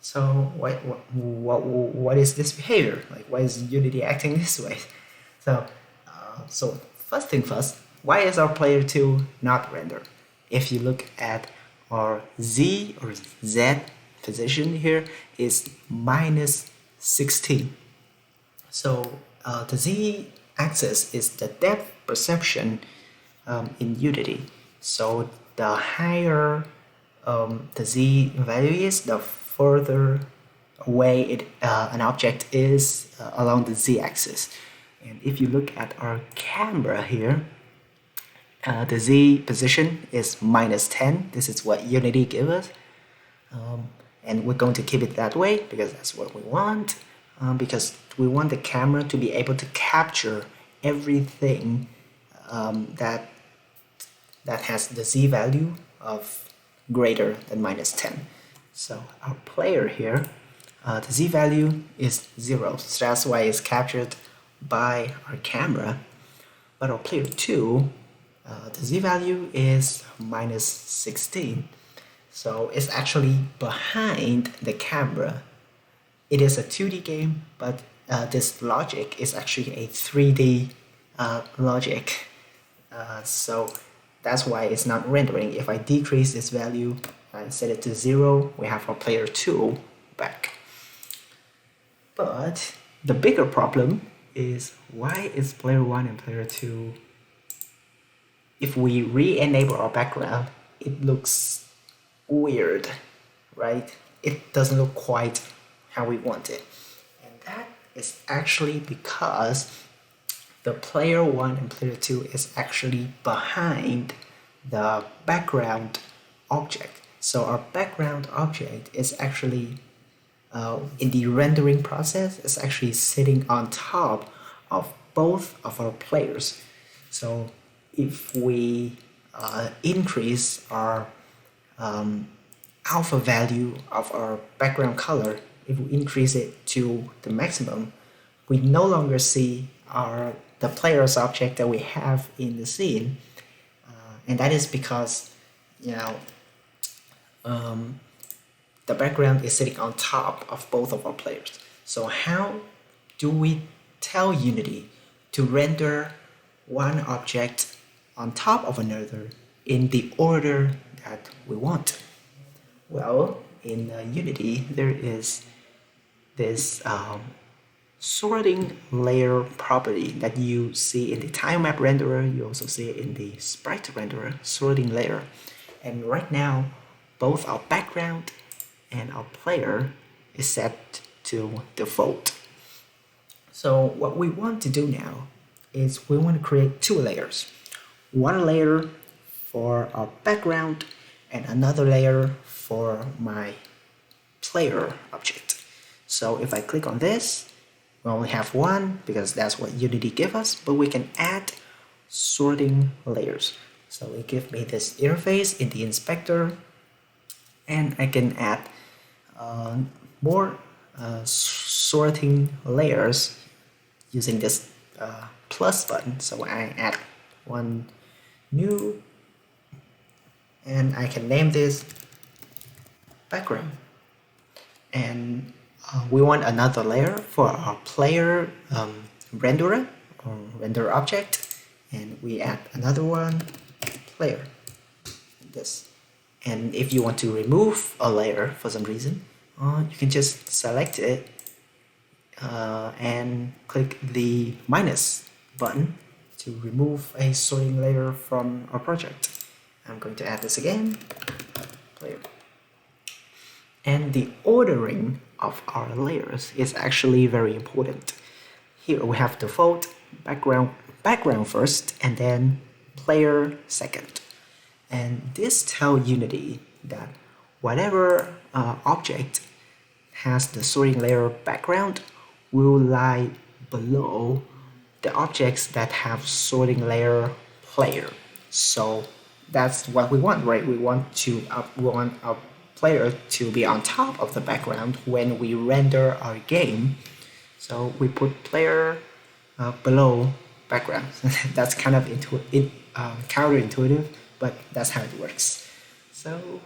So what is this behavior? Like, why is Unity acting this way? So first thing first, why is our player 2 not rendered? If you look at our Z or Z position here is -16. So the Z axis is the depth perception in Unity. So the higher the Z value is, the further away an object is along the Z axis. And if you look at our camera here, the Z position is -10. This is what Unity gives us. And we're going to keep it that way because that's what we want. Because we want the camera to be able to capture everything that has the Z value of greater than -10. So our player here, the Z value is 0. So that's why it's captured by our camera. But our player 2, the Z value is -16. So it's actually behind the camera. It is a 2D game, but this logic is actually a 3D logic. So that's why it's not rendering. If I decrease this value and set it to 0, we have our player 2 back. But the bigger problem is, why is player 1 and player 2, if we re-enable our background, it looks weird, right? It doesn't look quite how we want it. And that is actually because the player 1 and player 2 is actually behind the background object. So our background object is actually, in the rendering process, is actually sitting on top of both of our players. So if we increase our alpha value of our background color, if we increase it to the maximum, we no longer see the player's object that we have in the scene, and that is because, you know, the background is sitting on top of both of our players. So how do we tell Unity to render one object on top of another in the order that we want? Well, in Unity, there is this sorting layer property that you see in the tile map renderer. You also see it in the sprite renderer, sorting layer. And right now, both our background and our player is set to default. So what we want to do now is we want to create two layers. One layer for our background and another layer for my player object. So if I click on this, we only have one because that's what Unity gives us, but we can add sorting layers. So it gives me this interface in the inspector, and I can add more sorting layers using this plus button. So I add one new, and I can name this background. And we want another layer for our player renderer or render object, and we add another one, player, this. And if you want to remove a layer for some reason, you can just select it and click the minus button to remove a sorting layer from our project. I'm going to add this again, player. And the ordering of our layers is actually very important. Here we have default, background first, and then player second. And this tells Unity that whatever object has the sorting layer background will lie below the objects that have sorting layer player. So that's what we want, right? We want our player to be on top of the background when we render our game. So we put player below background. That's kind of counterintuitive, but that's how it works. So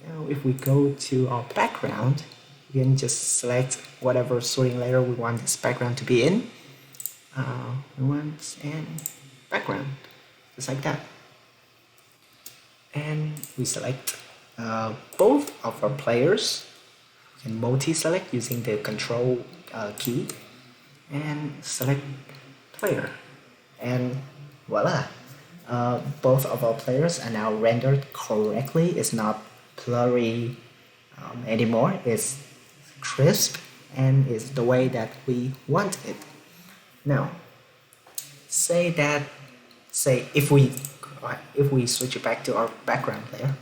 now if we go to our background, we can just select whatever sorting layer we want this background to be in. And background, just like that. And we select both of our players. We can multi-select using the control key and select player, and voila, both of our players are now rendered correctly. It's not blurry anymore. It's crisp and it's the way that we want it. Now, say if we switch it back to our background layer,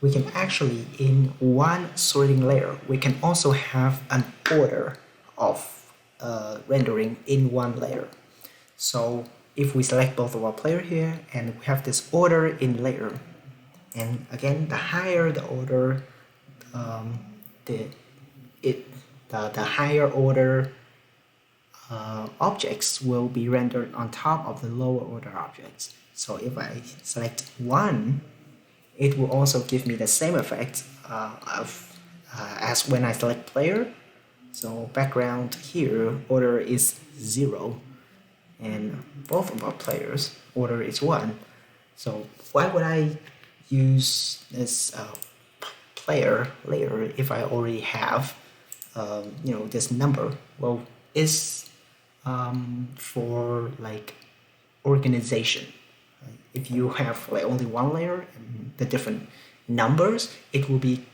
we can actually, in one sorting layer, we can also have an order of rendering in one layer. So if we select both of our player here, and we have this order in layer, and again, the higher the order, the higher order objects will be rendered on top of the lower order objects. So if I select 1, it will also give me the same effect as when I select player. So background here, order is 0, and both of our players, order is 1. So why would I use this player layer if I already have this number? Well, it's for like organization. If you have like only one layer and the different numbers, it will be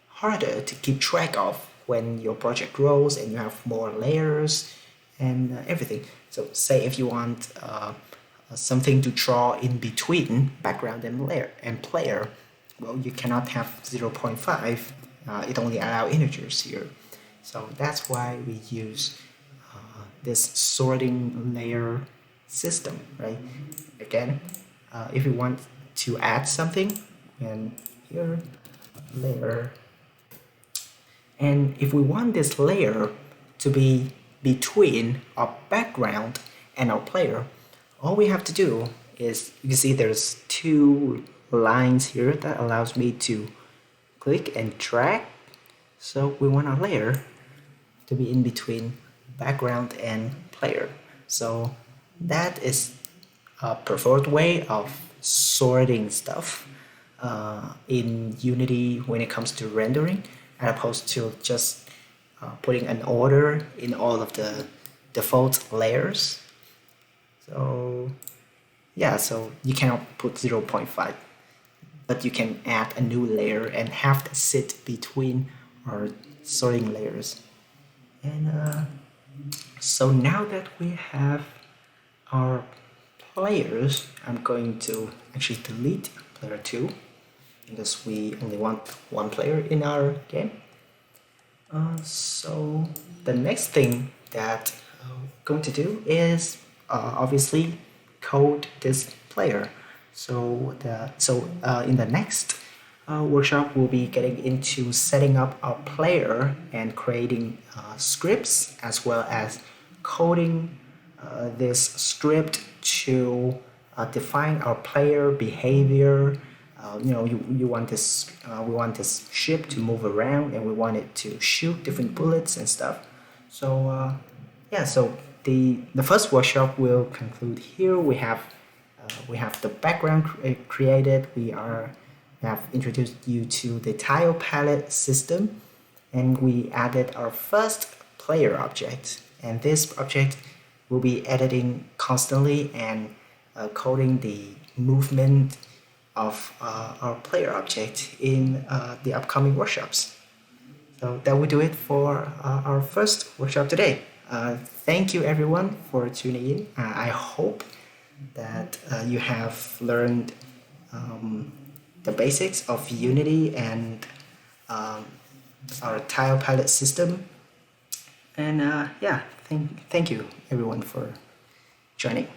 harder to keep track of when your project grows and you have more layers and everything. So say if you want something to draw in between background and layer and player, well, you cannot have 0.5. It only allows integers here. So that's why we use this sorting layer system, right? Again, if you want to add something, and here, layer, and if we want this layer to be between our background and our player, all we have to do is, you can see there's 2 lines here that allows me to click and drag. So we want our layer to be in between background and player. So that is a preferred way of sorting stuff in Unity when it comes to rendering, as opposed to just putting an order in all of the default layers. So yeah, so you cannot put 0.5, but you can add a new layer and have that sit between our sorting layers. And so now that we have our players, I'm going to actually delete player 2 because we only want one player in our game. So the next thing that I'm going to do is obviously code this player. In the next workshop, we'll be getting into setting up our player and creating scripts, as well as coding this script to define our player behavior. We want this ship to move around, and we want it to shoot different bullets and stuff. So the first workshop will conclude here. We have the background created. We have introduced you to the tile palette system, and we added our first player object. And this object will be editing constantly and coding the movement of our player object in the upcoming workshops. So that will do it for our first workshop today. Thank you everyone for tuning in. I hope that you have learned the basics of Unity and our tile palette system. And thank you everyone for joining.